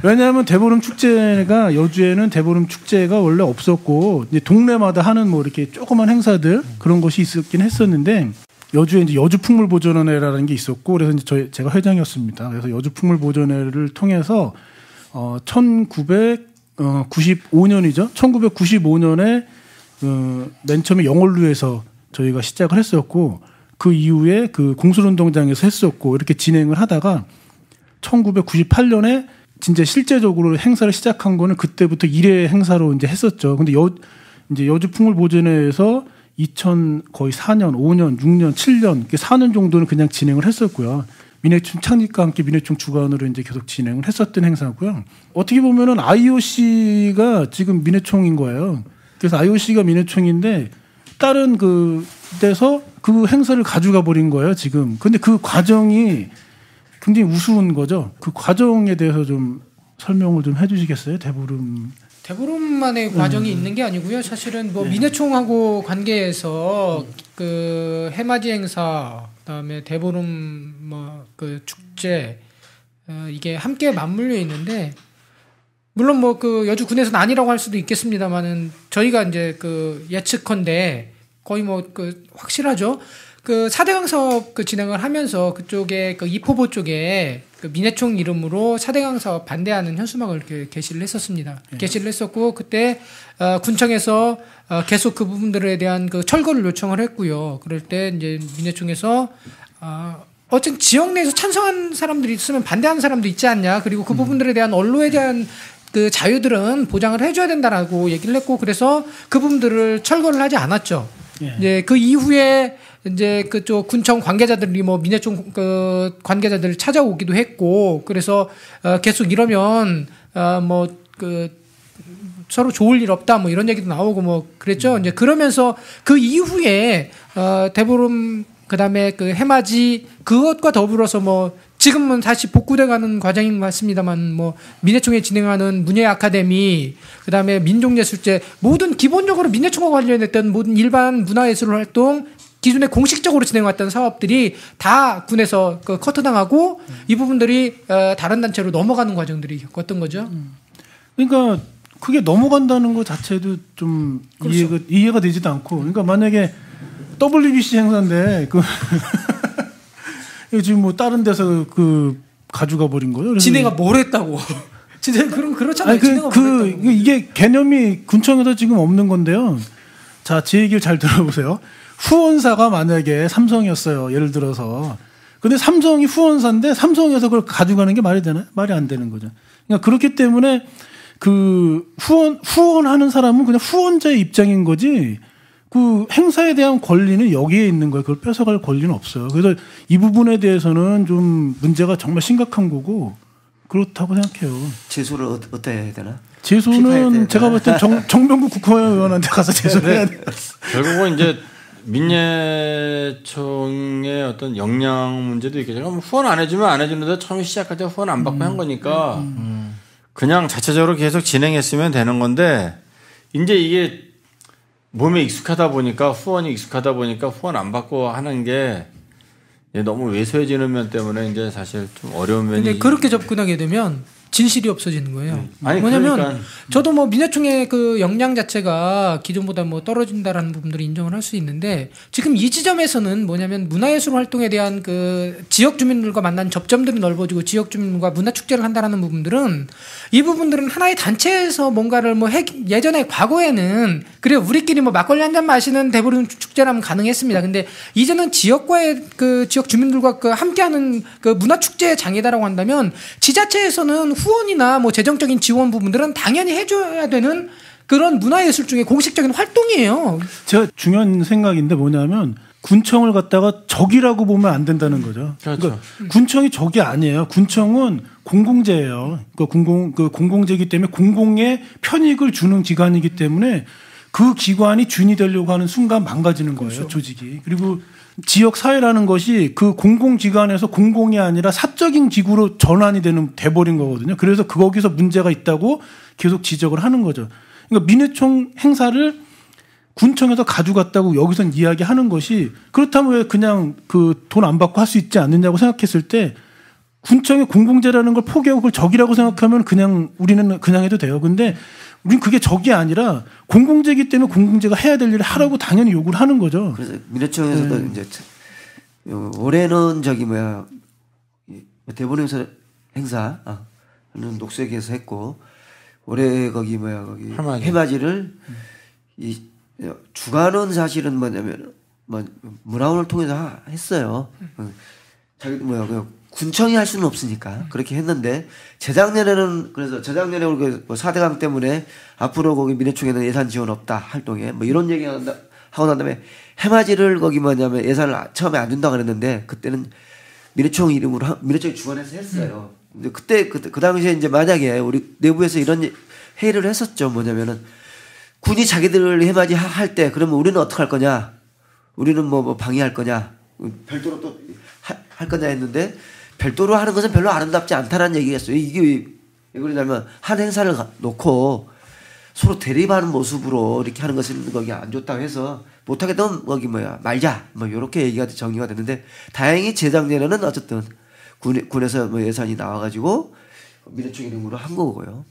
D: 왜냐하면 대보름 축제가 여주에는 대보름 축제가 원래 없었고 이제 동네마다 하는 뭐 이렇게 조그만 행사들 그런 것이 있었긴 했었는데 여주에 이제 여주풍물보존원회라는 게 있었고 그래서 이제 제가 회장이었습니다. 그래서 여주풍물보존회를 통해서 1995년이죠. 1995년에 맨 처음에 영월루에서 저희가 시작을 했었고 그 이후에 그 공설운동장에서 했었고 이렇게 진행을 하다가 1998년에 진짜 실제적으로 행사를 시작한 거는 그때부터 1회 행사로 이제 했었죠. 근데 이제 여주풍물보존회에서 2000 거의 4년, 5년, 6년, 7년, 4년 정도는 그냥 진행을 했었고요. 민해총 창립과 함께 민해총 주관으로 이제 계속 진행을 했었던 행사고요. 어떻게 보면은 IOC가 지금 민해총인 거예요. 그래서 IOC가 민해총인데 다른 그 데서 그 행사를 가져가 버린 거예요, 지금. 근데 그 과정이 굉장히 우스운 거죠. 그 과정에 대해서 좀 설명을 좀 해주시겠어요,
B: 대보름만의 과정이 있는 게 아니고요. 사실은 뭐 민해총하고 관계해서 그 해맞이 행사, 그다음에 대보름 뭐 그 축제 이게 함께 맞물려 있는데 물론 뭐 그 여주 군에서는 아니라고 할 수도 있겠습니다만은 저희가 이제 그 예측컨대 거의 뭐 그 확실하죠. 그 4대강 사업 그 진행을 하면서 그쪽에 그 이포보 쪽에 그 민해총 이름으로 4대강 사업 반대하는 현수막을 이렇게 게시를 했었습니다. 게시를 했었고 그때 군청에서 계속 그 부분들에 대한 그 철거를 요청을 했고요. 그럴 때 이제 민해총에서 어쨌든 지역 내에서 찬성한 사람들이 있으면 반대하는 사람도 있지 않냐. 그리고 그 부분들에 대한 언론에 대한 그 자유들은 보장을 해줘야 된다라고 얘기를 했고 그래서 그 부분들을 철거를 하지 않았죠. 이제 그 이후에 이제 그쪽 군청 관계자들이 뭐 민해총 그 관계자들 찾아오기도 했고 그래서 계속 이러면 뭐 그 서로 좋을 일 없다 뭐 이런 얘기도 나오고 뭐 그랬죠. 이제 그러면서 그 이후에 대보름 그다음에 그 해맞이 그것과 더불어서 뭐 지금은 다시 복구돼 가는 과정인 것 같습니다만 뭐 민해총에 진행하는 문예 아카데미 그다음에 민족예술제 모든 기본적으로 민해총과 관련했던 모든 일반 문화예술 활동 기존에 공식적으로 진행했던 사업들이 다 군에서 그 커트당하고 이 부분들이 다른 단체로 넘어가는 과정들이 겪었던 거죠.
D: 그러니까 그게 넘어간다는 것 자체도 좀 그렇죠. 이해가 되지도 않고 그러니까 만약에 WBC 행사인데 그 지금 뭐 다른 데서 그 가져가 버린 거예요.
B: 지네가 뭘 했다고? 진짜 그렇잖아요. 지네가 뭘 했다고.
D: 이게 개념이 군청에서 지금 없는 건데요. 자, 제 얘기를 잘 들어보세요. 후원사가 만약에 삼성이었어요. 예를 들어서. 근데 삼성이 후원사인데 삼성에서 그걸 가져가는 게 말이 되나요? 말이 안 되는 거죠. 그러니까 그렇기 때문에 그 후원하는 사람은 그냥 후원자의 입장인 거지. 그 행사에 대한 권리는 여기에 있는 거예요. 그걸 뺏어갈 권리는 없어요. 그래서 이 부분에 대해서는 좀 문제가 정말 심각한 거고 그렇다고 생각해요.
C: 제소를 어떻게 해야 되나?
D: 제소는 제가 볼 때 정병국 국회의원한테 가서 제소를 해야 돼요.
A: 결국은 이제 민예총의 어떤 역량 문제도 있겠죠. 후원 안 해주면 안 해주는데 처음에 시작할 때 후원 안 받고 한 거니까 그냥 자체적으로 계속 진행했으면 되는 건데 이제 이게 몸에 익숙하다 보니까 후원이 익숙하다 보니까 후원 안 받고 하는 게 너무 왜소해지는 면 때문에 이제 사실 좀 어려운 면이.
B: 근데 그렇게 접근하게 되면 진실이 없어지는 거예요.
A: 아니,
B: 뭐냐면
A: 그러니까.
B: 저도 뭐 민해총의 그 역량 자체가 기존보다 뭐 떨어진다라는 부분들을 인정을 할 수 있는데 지금 이 지점에서는 뭐냐면 문화예술 활동에 대한 그 지역 주민들과 만난 접점들이 넓어지고 지역 주민과 문화 축제를 한다라는 부분들은 이 부분들은 하나의 단체에서 뭔가를 뭐 예전에 과거에는 그래 우리끼리 뭐 막걸리 한 잔 마시는 대보름 축제라면 가능했습니다. 근데 이제는 지역과의 그 지역 주민들과 그 함께하는 그 문화 축제의 장이다라고 한다면 지자체에서는 후원이나 뭐 재정적인 지원 부분들은 당연히 해줘야 되는 그런 문화예술 중에 공식적인 활동이에요.
D: 제가 중요한 생각인데 뭐냐면 군청을 갖다가 적이라고 보면 안 된다는 거죠.
A: 그렇죠.
D: 그러니까 군청이 적이 아니에요. 군청은 공공재예요. 그러니까 공공재이기 때문에 공공의 편익을 주는 기관이기 때문에 그 기관이 준이 되려고 하는 순간 망가지는 거예요. 그렇죠. 조직이. 그리고 지역 사회라는 것이 그 공공기관에서 공공이 아니라 사적인 기구로 전환이 돼버린 거거든요. 그래서 거기서 문제가 있다고 계속 지적을 하는 거죠. 그러니까 민회총 행사를 군청에서 가져갔다고 여기선 이야기하는 것이 그렇다면 왜 그냥 그 돈 안 받고 할 수 있지 않느냐고 생각했을 때 군청의 공공재라는 걸 포기하고 그걸 적이라고 생각하면 그냥 우리는 그냥 해도 돼요. 근데 우린 그게 적이 아니라 공공재이기 때문에 공공재가 해야 될 일을 하라고 당연히 요구를 하는 거죠.
C: 그래서 민회총에서도 이제 올해는 대본 행사는 녹색에서 했고 올해 거기 해맞이를 이 주관은 사실은 뭐냐면 문화원을 통해서 했어요. 자기 군청이 할 수는 없으니까 그렇게 했는데 재작년에는 그래서 재작년에 우리 4대강 때문에 앞으로 거기 민회총에는 예산 지원 없다 활동에 뭐 이런 얘기 하고 난 다음에 해맞이를 거기 예산을 처음에 안 준다고 그랬는데 그때는 민회총 이름으로 민회총이 주관해서 했어요. 근데 그때 그 당시에 이제 만약에 우리 내부에서 이런 회의를 했었죠. 뭐냐면은 군이 자기들 해맞이 할 때 그러면 우리는 어떻게 할 거냐? 우리는 뭐 방해할 거냐? 별도로 또 할 거냐 했는데 별도로 하는 것은 별로 아름답지 않다는 얘기였어요. 이게 왜 그러냐면 한 행사를 놓고 서로 대립하는 모습으로 이렇게 하는 것은 거기 안 좋다고 해서 못하게 되면 거기 말자 이렇게 얘기가 정리가 됐는데 다행히 재작년에는 어쨌든 군에서 예산이 나와가지고 민회총 이름으로 한 거고요.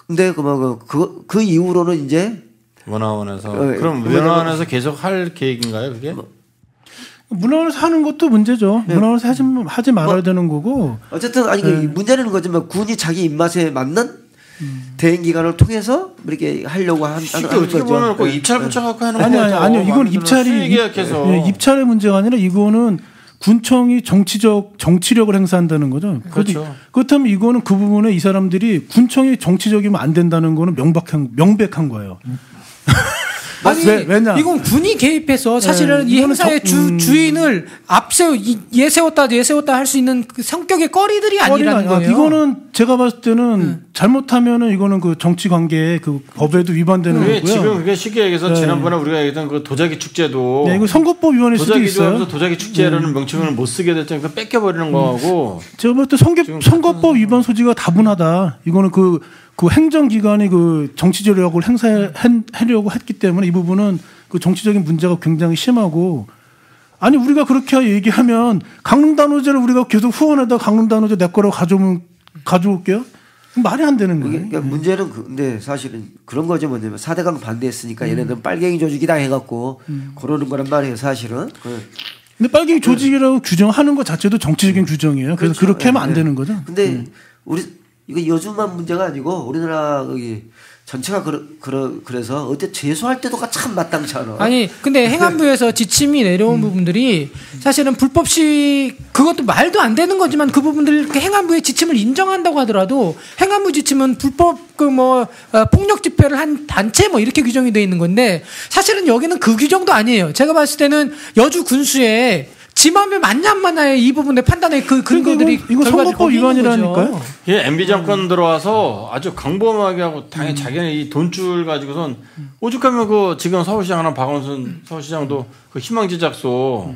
C: 근데 그 이후로는 이제
A: 문화원에서 그럼 문화원에서 계속 할 계획인가요, 그게?
D: 문화원에서 하는 것도 문제죠. 네. 문화원에서 하지 말아야 되는 거고.
C: 어쨌든 문제는 거지만 군이 자기 입맛에 맞는 대행 기관을 통해서 이렇게 하려고 하는 거죠.
A: 어떻게 보면 꼭 입찰 붙여갖고 하는
D: 거죠. 아니요. 이건 입찰의 문제가 아니라 이거는 군청이 정치력을 행사한다는 거죠.
A: 그렇죠.
D: 그렇다면 이거는 그 부분에 이 사람들이 군청이 정치적이면 안 된다는 거는 명백한 거예요.
B: 아니, 왜냐? 이건 군이 개입해서 사실은 이 행사의 주인을 예세웠다 할 수 있는 그 성격의 꺼리들이 아니라는 거예요.
D: 이거는 제가 봤을 때는 잘못하면은 이거는 그 정치 관계의 그 법에도 위반되는 거고요.
A: 지금 그게 쉽게 얘기해서 지난번에 우리가 얘기했던 그 도자기 축제도
D: 이거 선거법 위반일 수도 있어요.
A: 도자기 축제라는 명칭을 못 쓰게 됐잖아요. 뺏겨버리는 거하고.
D: 제가 봤을 때 선거법 위반 소지가 다분하다. 이거는 그 행정기관이 그 정치적력을 행사하려고 했기 때문에 이 부분은 그 정치적인 문제가 굉장히 심하고 아니 우리가 그렇게 얘기하면 강릉단오제를 우리가 계속 후원하다 강릉단오제 내 거라고 가져올게요? 말이 안 되는 거예요.
C: 그러니까 문제는 근데 사실은 그런 거죠. 뭐냐면 4대강 반대했으니까 얘네들은 빨갱이 조직이다 해갖고 그러는 거란 말이에요. 사실은.
D: 근데 빨갱이 조직이라고 규정하는 것 자체도 정치적인 규정이에요. 그래서 그렇죠. 그렇게 하면 안 되는 거죠.
C: 근데 이거 요즘만 문제가 아니고 우리나라 전체가 그래서 어때 재수할 때도 참 마땅치 않아.
B: 아니 근데 행안부에서 지침이 내려온 부분들이 사실은 불법시 그것도 말도 안 되는 거지만 그 부분들 행안부의 지침을 인정한다고 하더라도 행안부 지침은 불법 폭력 집회를 한 단체 이렇게 규정이 돼 있는 건데 사실은 여기는 그 규정도 아니에요. 제가 봤을 때는 여주 군수에 지 마음에 맞냐 안 맞냐의 이 부분의 판단의 그 근거들이
D: 이거 선거법 위반이라니까요.
A: 예, MB 정권 들어와서 아주 강범하게 하고 당연히 자기네 이 돈줄 가지고선 오죽하면 지금 서울시장 하는 박원순 서울시장도 그 희망제작소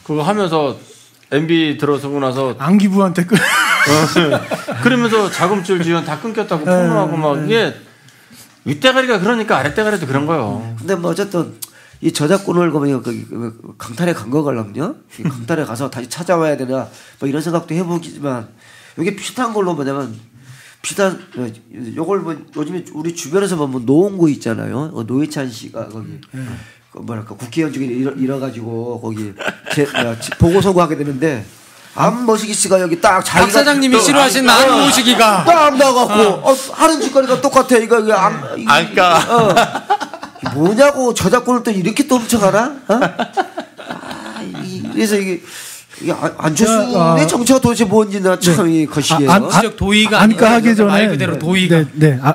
A: 그거 하면서 MB 들어서고 나서
D: 안기부한테
A: 그러면서 자금줄 지원 다 끊겼다고 폭로하고 이게 윗대가리가 그러니까 아랫대가리도 그런 거예요.
C: 근데 어쨌든 이 저작권을 강탈에 간 거걸랑요? 강탈에 가서 다시 찾아와야 되나 이런 생각도 해보기지만 이게 비슷한 걸로 뭐냐면 요걸 요즘에 우리 주변에서 보면 노원구 있잖아요. 노회찬 씨가 거기 국회의원 중에 이뤄가지고 거기 보고서고 하게 되는데 안모시기 씨가 여기 딱 자기가
B: 박 사장님이 싫어하시는 안모시기가
C: 딱 나가고 하는 짓거리가 똑같아. 이거
A: 알까?
C: 뭐냐고 저작권을 또 이렇게 또 훔쳐가나? 그래서 이게 이게 안철수의 정치가 도대체 뭔지 나 참 거시기해요.
B: 정치적 도의가
D: 안가 하기 전에
B: 말 그대로 도의가.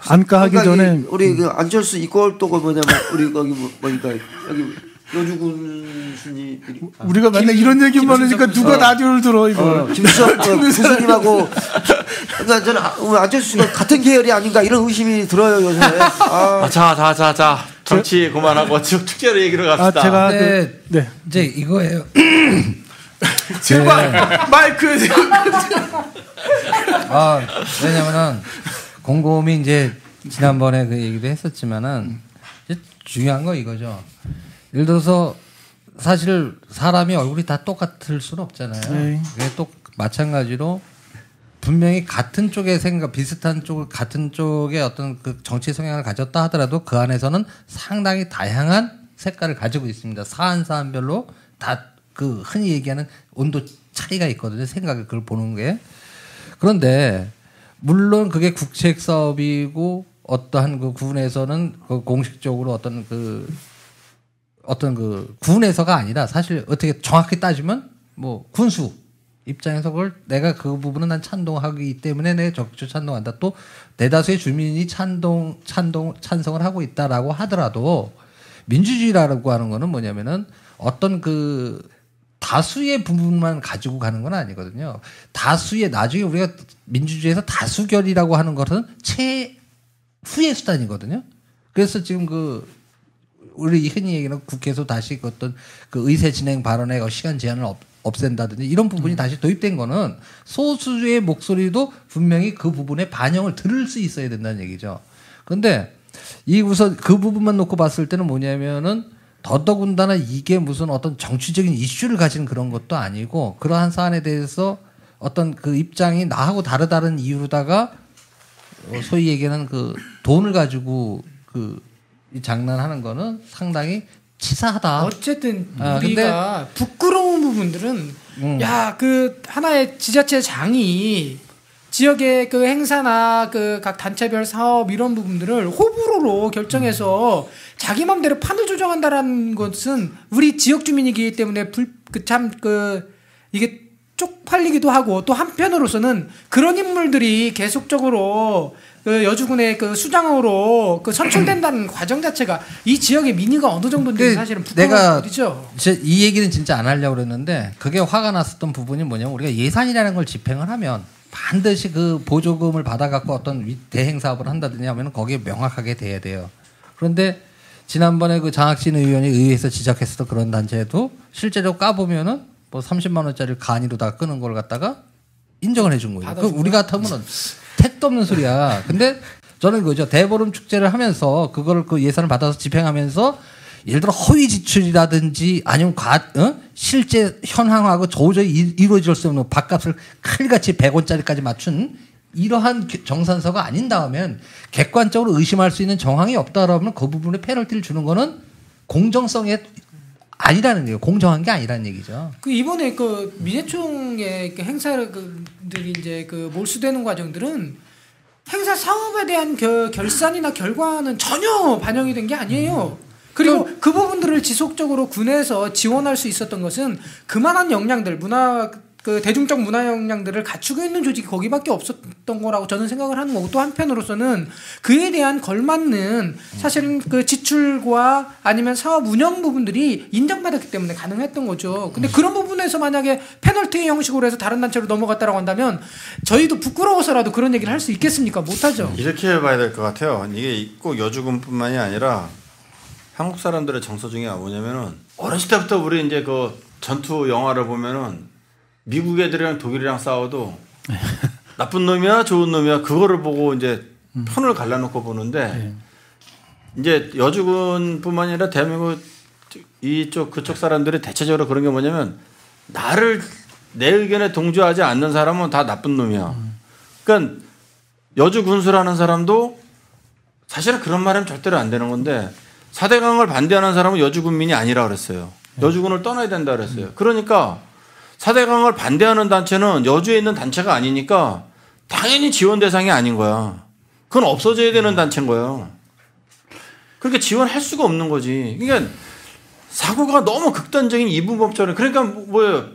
D: 안가 하기 전에
C: 우리 그 안철수 이꼴 또가 뭐냐면 우리 거기 뭐니까 여기 여주군 순이
D: 우리가 맨날 이런 얘기만 하니까 누가 라디오를 들어 이거.
C: 김수석 교수님하고 그러니까 저는 안철수가 같은 계열이 아닌가 이런 의심이 들어요 요새.
A: 자 정치 그만하고 축제로 얘기를 갑시다.
D: 제가
E: 이제 이거예요.
D: 제발 마이크에
E: 왜냐면은 곰곰이 이제 지난번에 그 얘기도 했었지만은 이제 중요한 거 이거죠. 예를 들어서 사실 사람이 얼굴이 다 똑같을 수는 없잖아요. 그게 또 마찬가지로 분명히 같은 쪽의 생각, 비슷한 쪽, 같은 쪽의 어떤 그 정치 성향을 가졌다 하더라도 그 안에서는 상당히 다양한 색깔을 가지고 있습니다. 사안별로 다 그 흔히 얘기하는 온도 차이가 있거든요. 생각을 그걸 보는 게. 그런데 물론 그게 국책 사업이고 어떠한 그 구분에서는 그 공식적으로 어떤 그 구분에서가 아니라 사실 어떻게 정확히 따지면 뭐 군수 입장에서 그걸 내가 그 부분은 난 찬동하기 때문에 내가 적극적으로 찬동한다. 또 대다수의 주민이 찬성을 하고 있다라고 하더라도 민주주의라고 하는 거는 뭐냐면은 어떤 그 다수의 부분만 가지고 가는 건 아니거든요. 다수의 나중에 우리가 민주주의에서 다수결이라고 하는 것은 최후의 수단이거든요. 그래서 지금 그 우리 흔히 얘기하는 국회에서 다시 그 어떤 그 의회 진행 발언의 시간 제한을 없앤다든지 이런 부분이 다시 도입된 거는 소수의 목소리도 분명히 그 부분에 반영을 들을 수 있어야 된다는 얘기죠. 그런데 이 우선 그 부분만 놓고 봤을 때는 뭐냐면은 더더군다나 이게 무슨 어떤 정치적인 이슈를 가진 그런 것도 아니고 그러한 사안에 대해서 어떤 그 입장이 나하고 다르다는 이유로다가 소위 얘기하는 그 돈을 가지고 그 장난하는 거는 상당히 치사하다.
B: 어쨌든 우리가 부끄러운 부분들은 그 하나의 지자체 장이 지역의 그 행사나 그 각 단체별 사업 이런 부분들을 호불호로 결정해서 자기 맘대로 판을 조정한다라는 것은 우리 지역 주민이기 때문에 이게 쪽팔리기도 하고 또 한편으로서는 그런 인물들이 계속적으로 그 여주군의 그 수장으로 그 선출된다는 과정 자체가 이 지역의 민의가 어느 정도인지 사실은 부끄러운 일이죠.
E: 이 얘기는 진짜 안 하려고 그랬는데 그게 화가 났었던 부분이 뭐냐면 우리가 예산이라는 걸 집행을 하면 반드시 그 보조금을 받아갖고 어떤 대행 사업을 한다든지 하면 거기에 명확하게 돼야 돼요. 그런데 지난번에 그 장학진 의원이 의회에서 지적했었던 그런 단체도 실제로 까보면은 뭐 30만 원짜리 간이로다가 끄는 걸 갖다가 인정을 해준 거예요. 그 우리 같으면은 택도 없는 소리야. 근데 저는 그죠. 대보름 축제를 하면서 그거를 그 예산을 받아서 집행하면서 예를 들어 허위 지출이라든지 아니면 실제 현황하고 도저히 이루어질 수 없는 밥값을 칼같이 100원짜리까지 맞춘 이러한 정산서가 아닌 다음엔 객관적으로 의심할 수 있는 정황이 없다라면 그 부분에 페널티를 주는 거는 공정성에 아니라는 얘기예요. 공정한 게 아니라는 얘기죠.
B: 그 이번에 그 민해총의 그 행사들이 이제 그 몰수되는 과정들은 행사 사업에 대한 결산이나 결과는 전혀 반영이 된 게 아니에요. 그리고 그 부분들을 지속적으로 군에서 지원할 수 있었던 것은 그만한 역량들, 그 대중적 문화 역량들을 갖추고 있는 조직이 거기밖에 없었던 거라고 저는 생각을 하는 거고 또 한편으로서는 그에 대한 걸맞는 사실은 그 지출과 아니면 사업 운영 부분들이 인정받았기 때문에 가능했던 거죠. 근데 그런 부분에서 만약에 페널티 형식으로 해서 다른 단체로 넘어갔다라고 한다면 저희도 부끄러워서라도 그런 얘기를 할 수 있겠습니까? 못하죠.
A: 이렇게 봐야 될 것 같아요. 이게 꼭 여주군뿐만이 아니라 한국 사람들의 정서 중에 뭐냐면은 어렸을 때부터 우리 이제 그 전투 영화를 보면은 미국 애들이랑 독일이랑 싸워도 나쁜 놈이야 좋은 놈이야 그거를 보고 이제 편을 갈라놓고 보는데 이제 여주군뿐만 아니라 대한민국 이쪽 그쪽 사람들이 대체적으로 그런 게 뭐냐면 내 의견에 동조하지 않는 사람은 다 나쁜 놈이야. 그러니까 여주군수라는 사람도 사실은 그런 말은 절대로 안 되는 건데 4대강을 반대하는 사람은 여주군민이 아니라 그랬어요. 여주군을 떠나야 된다 그랬어요. 그러니까 4대강을 반대하는 단체는 여주에 있는 단체가 아니니까 당연히 지원 대상이 아닌 거야. 그건 없어져야 되는 단체인 거예요. 그러니까 지원할 수가 없는 거지. 그러니까 사고가 너무 극단적인 이분법처럼 그러니까 뭐예요.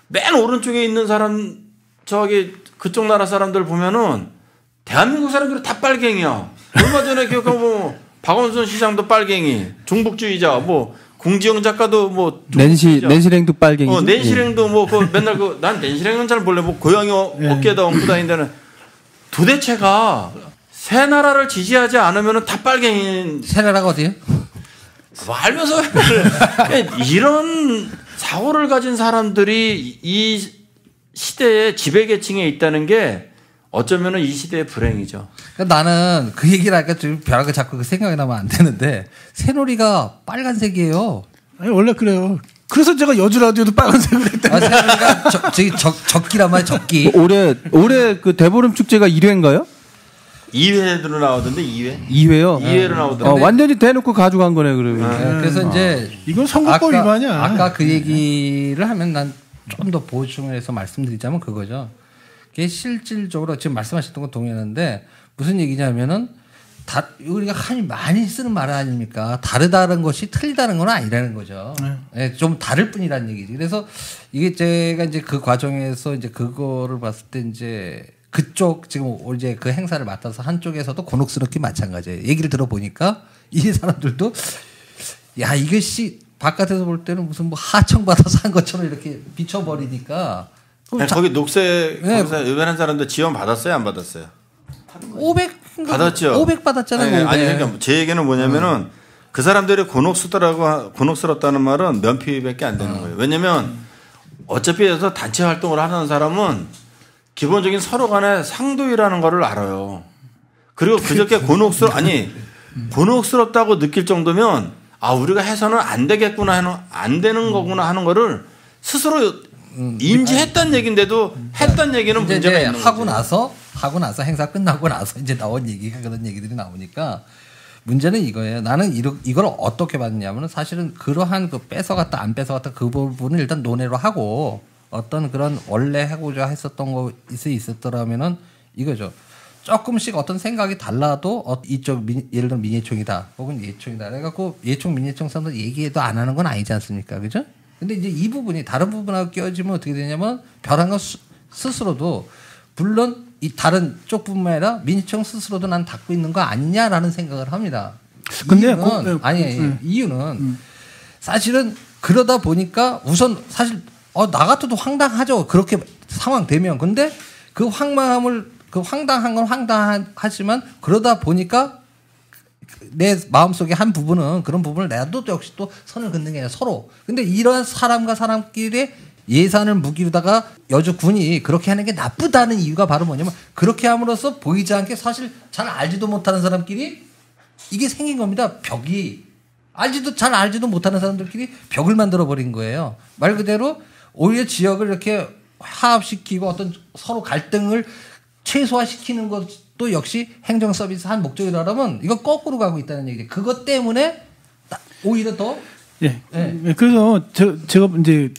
A: 맨 오른쪽에 있는 사람 저기 그쪽 나라 사람들 보면은 대한민국 사람들이 다 빨갱이야. 얼마 전에 기억하고 박원순 시장도 빨갱이, 종북주의자, 뭐 공지영 작가도 뭐
G: 낸시랭도 빨갱이.
A: 낸시랭도 뭐 맨날 난 낸시랭은 잘 몰래 뭐 고양이 어깨에다 얹고 다닌다는. 도대체가 새 나라를 지지하지 않으면은 다 빨갱이.
E: 새 나라가 어디예요?
A: 뭐 알면서 이런 사고를 가진 사람들이 이 시대의 지배계층에 있다는 게 어쩌면은 이 시대의 불행이죠.
E: 그러니까 나는 그 얘기를 하니까 좀 벼락을 자꾸 그 생각이 나면 안 되는데 새놀이가 빨간색이에요.
D: 아니 원래 그래요. 그래서 제가 여주 라디오도 빨간색을 했다.
E: 새놀이가 저기 적기란 말이야, 적기.
G: 올해 그 대보름 축제가 1회인가요?
A: 2회로 나오던데 2회?
G: 2회요?
A: 2회로 나오던데.
G: 완전히 대놓고 가져간 거네 그러면.
E: 네, 그래서 이제
D: 이건 선거법 위반이야.
E: 아까 그 얘기를 하면 난 좀 더 보충을 해서 말씀드리자면 그거죠. 그게 실질적으로 지금 말씀하셨던 거 동의하는데 무슨 얘기냐면은 우리가 많이 쓰는 말 아닙니까? 다르다는 것이 틀리다는 건 아니라는 거죠. 네, 좀 다를 뿐이라는 얘기지. 그래서 이게 제가 이제 그 과정에서 이제 그거를 봤을 때 이제 그쪽 지금 이제 그 행사를 맡아서 한쪽에서도 곤혹스럽게 마찬가지예요. 얘기를 들어보니까 이 사람들도 야 이것이 바깥에서 볼 때는 무슨 뭐 하청 받아서 한 것처럼 이렇게 비춰버리니까.
A: 아니, 거기 녹색 거기서 유명한 사람들 지원 받았어요, 안 받았어요?
E: 500
A: 받았죠.
E: 500 받았잖아요.
A: 아니 그러니까 제 얘기는 뭐냐면은 그 사람들이 곤혹스럽다는 말은 면피밖에 안 되는 거예요. 왜냐면 어차피 해서 단체 활동을 하는 사람은 기본적인 서로 간의 상도이라는 거를 알아요. 그리고 그저께 곤혹스럽다고 느낄 정도면 우리가 해서는 안 되겠구나 안 되는 거구나 하는 거를 스스로 인지했단 얘기인데도 했단 얘기는 문제가 있는
E: 하고 나서 행사 끝나고 나서 이제 나온 얘기가 그런 얘기들이 나오니까 문제는 이거예요. 나는 이걸 어떻게 봤냐면은 사실은 그러한 그 뺏어갔다 안 뺏어갔다 그 부분을 일단 논의로 하고 어떤 그런 원래 하고자 했었던 것이 있었더라면은 이거죠. 조금씩 어떤 생각이 달라도 이쪽 예를 들어 민예총이다 혹은 예총이다. 그래갖고 예총 민예총 사람들 얘기해도 안 하는 건 아니지 않습니까, 그죠? 근데 이제 이 부분이 다른 부분하고 끼어지면 어떻게 되냐면 벼랑거 스스로도 물론 이 다른 쪽뿐만 아니라 민예총 스스로도 난 닫고 있는 거 아니냐라는 생각을 합니다.
D: 근데
E: 이유는 사실은 그러다 보니까 우선 사실 나 같아도 황당하죠. 그렇게 상황 되면. 근데 그 황당한 건 황당하지만 그러다 보니까 내 마음속에 한 부분은 그런 부분을 나도 역시 또 선을 긋는 게 아니라 서로. 근데 이런 사람과 사람끼리 예산을 무기로다가 여주군이 그렇게 하는 게 나쁘다는 이유가 바로 뭐냐면 그렇게 함으로써 보이지 않게 사실 잘 알지도 못하는 사람끼리 이게 생긴 겁니다. 벽이. 잘 알지도 못하는 사람들끼리 벽을 만들어 버린 거예요. 말 그대로 오히려 지역을 이렇게 화합시키고 어떤 서로 갈등을 최소화시키는 것도 역시 행정 서비스 한 목적이라면 이거 거꾸로 가고 있다는 얘기죠. 그것 때문에 오히려 더
D: 그래서 제가 이제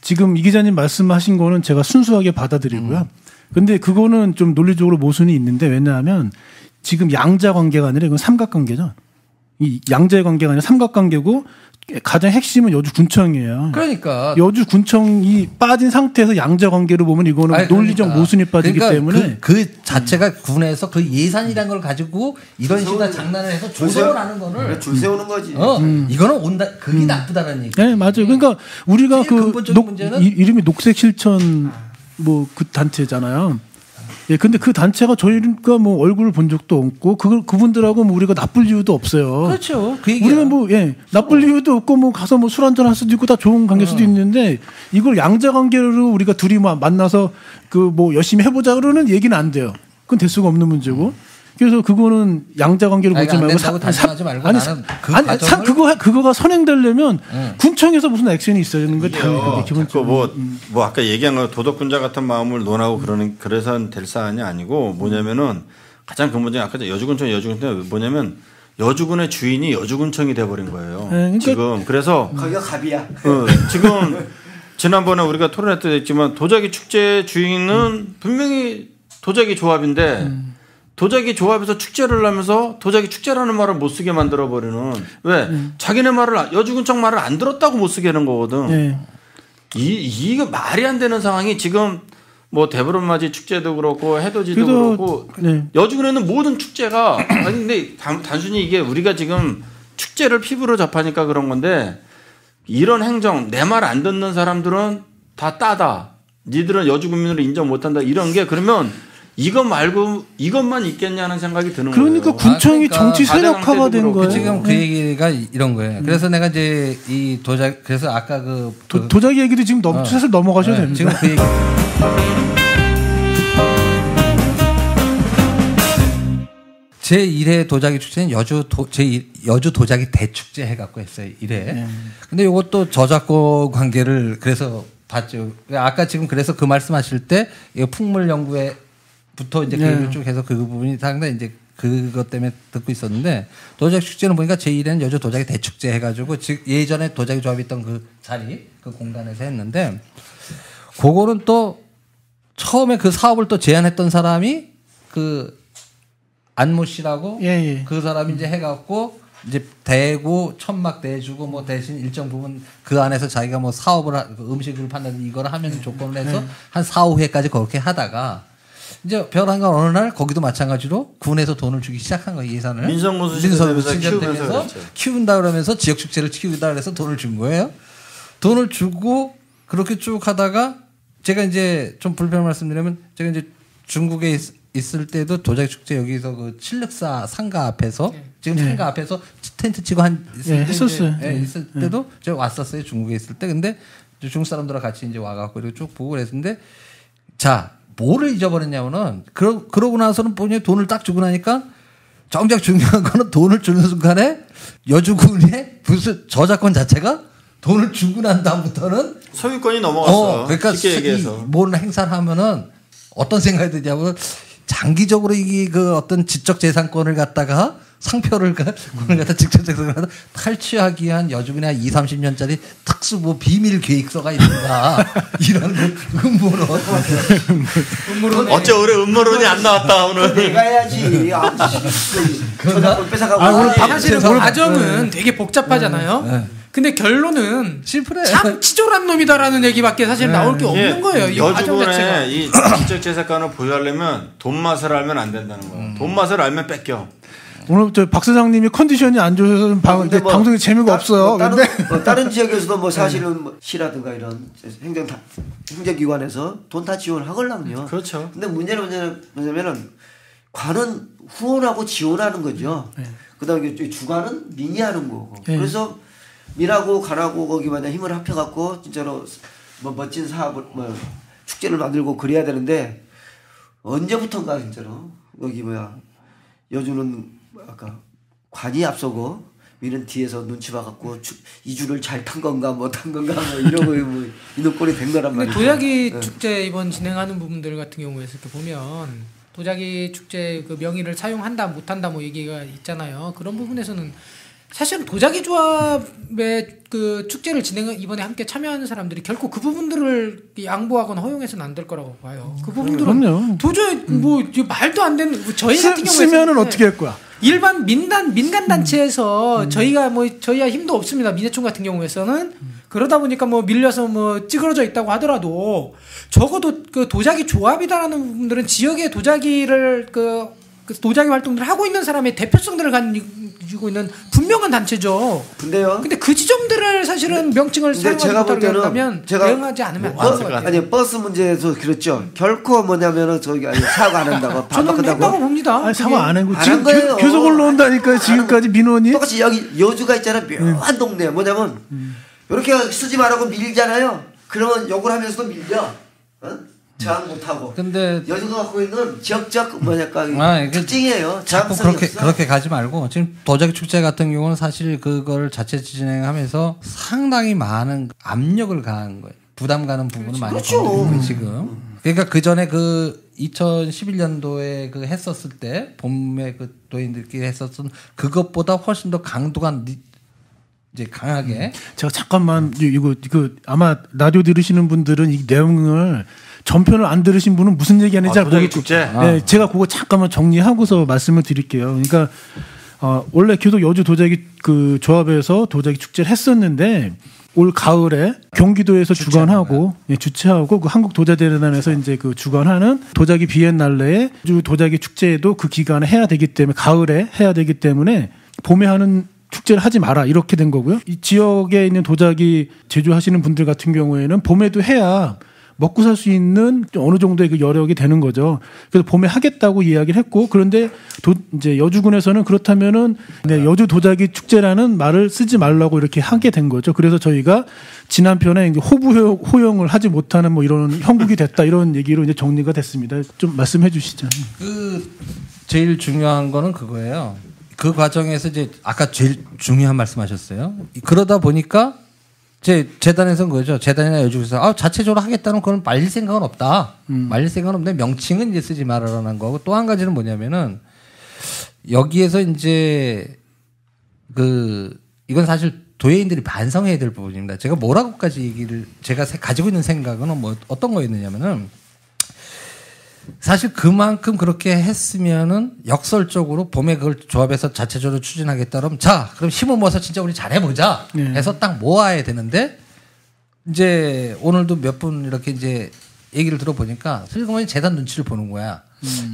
D: 지금 이 기자님 말씀하신 거는 제가 순수하게 받아들이고요. 근데 그거는 좀 논리적으로 모순이 있는데 왜냐하면 지금 양자 관계가 아니라 이건 삼각관계죠. 이 양자의 관계가 아니라 삼각관계고 가장 핵심은 여주군청이에요.
E: 그러니까
D: 여주군청이 빠진 상태에서 양자 관계로 보면 이거는 논리적 모순이 빠지기 때문에
E: 그 자체가 군에서 그 예산이라는 걸 가지고 이런 식으로 장난을 해서 조성을 하는 거를
C: 줄 세우는 거지.
E: 이거는 온다. 그게 나쁘다는 얘기.
D: 네, 맞아요. 그러니까 우리가
E: 문제는
D: 이름이 녹색 실천 뭐 그 단체잖아요. 예, 근데 그 단체가 저희가 뭐 얼굴을 본 적도 없고 그분들하고 뭐 우리가 나쁠 이유도 없어요.
E: 그렇죠. 그 얘기야.
D: 우리가 뭐 나쁠 이유도 없고 뭐 가서 뭐 술 한잔 할 수도 있고 다 좋은 관계일 수도 있는데 이걸 양자 관계로 우리가 둘이 만나서 그 뭐 열심히 해보자 그러는 얘기는 안 돼요. 그건 될 수가 없는 문제고. 그래서 그거는 양자 관계로 보지 말고 그거가 선행되려면 군청에서 무슨 액션이 있어야 되는 거 당연히 기본적으로.
A: 뭐 아까 얘기한 거 도덕군자 같은 마음을 논하고 그래서는 될 사안이 아니고 뭐냐면은 가장 근본적인 아까 여주군청 뭐냐면 여주군의 주인이 여주군청이 돼버린 거예요. 그러니까 지금 그래서
C: 거기가 갑이야.
A: 지금 지난번에 우리가 토론할 때도 했지만 도자기 축제 주인은 분명히 도자기 조합인데. 도자기 조합에서 축제를 하면서 도자기 축제라는 말을 못 쓰게 만들어버리는 왜 자기네 말을 여주군청 말을 안 들었다고 못 쓰게 하는 거거든. 이거 말이 안 되는 상황이 지금 뭐 대보름맞이 축제도 그렇고 해돋이도 그렇고
D: 네.
A: 여주군에는 모든 축제가 아니 근데 단순히 이게 우리가 지금 축제를 피부로 접하니까 그런 건데 이런 행정 내 말 안 듣는 사람들은 다 따다. 니들은 여주군민으로 인정 못한다. 이런 게 그러면 이것 말고 이것만 있겠냐는 생각이 드는
D: 그러니까
A: 거예요.
D: 군청이
E: 그러니까
D: 정치 세력화가 된 거예요.
E: 지금 그 얘기가 이런 거예요. 그래서 내가 이제 이 도자기 그래서 아까
D: 도자기 얘기도 지금 사실 넘어가셔도 됩니다.
E: 지금 그 얘기. 제1회 도자기 축제는 여주 도자기 대축제 해갖고 했어요. 1회. 근데 이것도 저작권 관계를 그래서 봤죠. 아까 지금 그래서 그 말씀하실 때 이 풍물 연구회부터 이제 그 쭉 해서 그 부분이 상당히 이제 그것 때문에 듣고 있었는데 도자기 축제는 보니까 제1회는 여주 도자기 대축제 해가지고 즉 예전에 도자기 조합이 있던 그 자리 그 공간에서 했는데 그거는 또 처음에 그 사업을 또 제안했던 사람이 그 안모 씨라고 그 사람이 이제 해갖고 이제 대고 천막 대주고 뭐 대신 일정 부분 그 안에서 자기가 뭐 사업을 음식을 판다든지 이걸 하면 조건을 해서 한 4, 5회까지 그렇게 하다가 이제 별한가 어느 날 거기도 마찬가지로 군에서 돈을 주기 시작한 거예요. 예산을 민성무수시대에서 키운다 그러면서 지역 축제를 키우다 그래서 돈을 준 거예요. 돈을 주고 그렇게 쭉 하다가 제가 이제 좀 불편 말씀드리면 제가 이제 중국에 있을 때도 도자기 축제 여기서 그 칠륵사 상가 앞에서 지금 상가 앞에서 텐트 치고
D: 했었어요.
E: 있을 때도 제가 왔었어요. 중국에 있을 때. 근데 중국 사람들과 같이 이제 와갖고 이렇게 쭉 보고 그랬는데 자 뭐를 잊어버렸냐면은 그러고 나서는 본인이 돈을 딱 주고 나니까 정작 중요한 거는 돈을 주는 순간에 여주군의 무슨 저작권 자체가 돈을 주고 난 다음부터는
A: 소유권이 넘어갔어.
E: 그러니까
A: 쉽게 얘기해서
E: 뭔 행사를 하면은 어떤 생각이 드냐면 장기적으로 이게 그 어떤 지적 재산권을 갖다가 상표를 갖다 직접 재산을 갖다 탈취하기 위한 여주군의 한 2, 30년짜리 특수 뭐 비밀 계획서가 있는가 이런 음모론.
A: 어째 올해 음모론이 안 나왔다 오늘.
C: 내가 해야지. 저작권 뺏어가고.
B: 오늘 사실은 과정은 되게 복잡하잖아요. 근데 결론은
E: 심플해.
B: 참 치졸한 놈이다라는 얘기밖에 사실 나올 게 없는 거예요. 이 과정 자체가.
A: 여주군에 이 지적 재산권을 보유하려면 돈 맛을 알면 안 된다는 거예요. 돈 맛을 알면 뺏겨.
D: 오늘 저 박 사장님이 컨디션이 안 좋아서 방송에 재미가 없어요.
C: 다른 지역에서도 뭐 사실은 뭐 시라든가 이런 행정기관에서 돈 다 지원하걸랑요.
A: 그렇죠.
C: 근데 문제는 뭐냐면은 관은 후원하고 지원하는 거죠. 그다음에 주관은 민이 하는 거고. 그래서 민하고 관하고 거기 만약 힘을 합쳐갖고 진짜로 뭐 멋진 사업을 뭐 축제를 만들고 그래야 되는데 언제부턴가 진짜로 여기 여주는 아까 관이 앞서고 민은 뒤에서 눈치 봐갖고 이주를 잘 탄 건가 못 탄 건가 뭐 이러고 뭐 이런 꼴이 된 거란 말이죠.
B: 도자기 축제 이번 진행하는 부분들 같은 경우에서 이렇게 보면 도자기 축제 그 명의를 사용한다 못한다 뭐 얘기가 있잖아요. 그런 부분에서는 사실은 도자기 조합의 그 축제를 이번에 함께 참여하는 사람들이 결코 그 부분들을 양보하거나 허용해서는 안 될 거라고 봐요. 그 부분들은 도저히 뭐 말도 안 되는 저희 같은 경우에
D: 쓰면은 어떻게 할 거야?
B: 일반 민간 단체에서 저희가 저희야 힘도 없습니다. 민해총 같은 경우에서는 그러다 보니까 뭐 밀려서 뭐 찌그러져 있다고 하더라도 적어도 그 도자기 조합이다라는 부분들은 지역의 도자기를 그 도자기 활동들을 하고 있는 사람의 대표성들을 가지고 있는 분명한 단체죠. 근데 그 지점들을 사실은 명칭을 사용하지 못하게 한다면 대응하지 않으면 안 될 것 같아요.
C: 아니 버스 문제에서 그렇죠. 결코 뭐냐면은 저기 사과 안 한다고
B: 저는 했다고 봅니다.
D: 아니, 사과 안 하고
C: 지금
D: 계속 올라온다니까요. 지금까지 민원이.
C: 똑같이 여기 여주가 있잖아. 묘한 동네 뭐냐면 이렇게 쓰지 말라고 밀잖아요. 그러면 욕을 하면서도 밀려. 저항 못하고.
E: 근데
C: 여주가 갖고 있는 지역적 특징이에요.
E: 자꾸 그렇게 가지 말고 지금 도자기 축제 같은 경우는 사실 그걸 자체 진행하면서 상당히 많은 압력을 가한 거예요. 부담 가는 부분은 많이 있거든요. 지금. 그러니까 그 전에 그 2011년도에 그 했었을 때 봄에 그 도인들끼리 했었던 그것보다 훨씬 더 강도가 이제 강하게.
D: 제가 잠깐만 이거 아마 라디오 들으시는 분들은 이 내용을 전편을 안 들으신 분은 무슨 얘기하는지 잘 모르겠고, 네, 제가 그거 잠깐만 정리하고서 말씀을 드릴게요. 그러니까 원래 계속 여주 도자기 그 조합에서 도자기 축제를 했었는데 올 가을에 경기도에서 주관하고 주최하고 그 한국도자재단에서 이제 그 주관하는 도자기 비엔날레에 도자기 축제도 그 기간에 해야 되기 때문에 가을에 해야 되기 때문에 봄에 하는 축제를 하지 마라 이렇게 된 거고요. 이 지역에 있는 도자기 제조하시는 분들 같은 경우에는 봄에도 해야 먹고 살 수 있는 어느 정도의 그 여력이 되는 거죠. 그래서 봄에 하겠다고 이야기를 했고 그런데 이제 여주군에서는 그렇다면은 여주 도자기 축제라는 말을 쓰지 말라고 이렇게 하게 된 거죠. 그래서 저희가 지난 편에 이제 호부 호용을 하지 못하는 뭐 이런 형국이 됐다 이런 얘기로 이제 정리가 됐습니다. 좀 말씀해 주시죠.
E: 그 제일 중요한 거는 그거예요. 그 과정에서 이제 아까 제일 중요한 말씀하셨어요. 그러다 보니까 제 재단에서는 그거죠. 재단이나 여주에서 자체적으로 하겠다는 그건 말릴 생각은 없다. 말릴 생각은 없는데 명칭은 이제 쓰지 말아라는 거고 또 한 가지는 뭐냐면은 여기에서 이제 이건 사실 도예인들이 반성해야 될 부분입니다. 제가 뭐라고까지 얘기를 제가 가지고 있는 생각은 뭐 어떤 거였느냐면은 사실 그만큼 그렇게 했으면은 역설적으로 봄에 그걸 조합해서 자체적으로 추진하겠다 그러면 자 그럼 힘을 모아서 진짜 우리 잘해보자 해서 딱 모아야 되는데 이제 오늘도 몇 분 이렇게 이제 얘기를 들어보니까 슬그머니 재단 눈치를 보는 거야.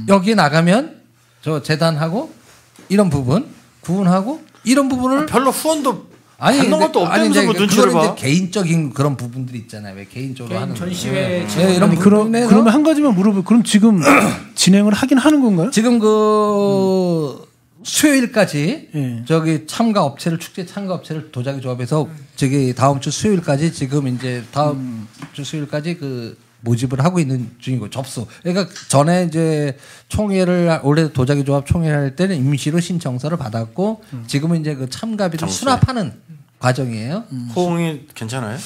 E: 여기에 나가면 저 재단하고 이런 부분 구분하고 이런 부분을
A: 별로 후원도 받는 것도 없다면서 뭐 눈치를 봐.
E: 이제 개인적인 그런 부분들이 있잖아요. 왜 개인적으로 하는
B: 전시회
E: 이런 부분에서
D: 그러면 한 가지만 물어보고 그럼 지금 진행을 하긴 하는 건가요?
E: 지금 수요일까지 저기 축제 참가 업체를 도자기 조합해서 저기 다음 주 수요일까지 지금 이제 다음 주 수요일까지 모집을 하고 있는 중이고 접수. 그러니까 전에 이제 총회를 원래 도자기 조합 총회를 할 때는 임시로 신청서를 받았고 지금은 이제 그 참가비를 수납하는 과정이에요.
A: 호응이 괜찮아요?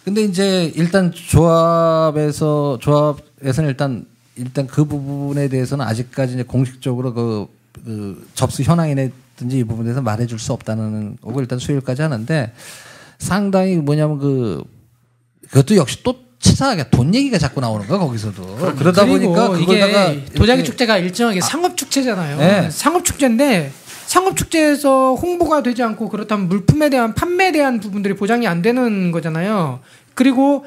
E: 근데 이제 일단 조합에서는 일단 그 부분에 대해서는 아직까지 이제 공식적으로 그 접수 현황이라든지 이 부분에 대해서 말해줄 수 없다는 거고 일단 수요일까지 하는데 상당히 뭐냐면 그것도 역시 또 치사하게 돈 얘기가 자꾸 나오는 거야 거기서도. 그러다 보니까 그거다가
B: 도자기 축제가 일정하게 상업 축제잖아요.
E: 네.
B: 상업 축제인데 상업 축제에서 홍보가 되지 않고 그렇다면 물품에 대한 판매에 대한 부분들이 보장이 안 되는 거잖아요. 그리고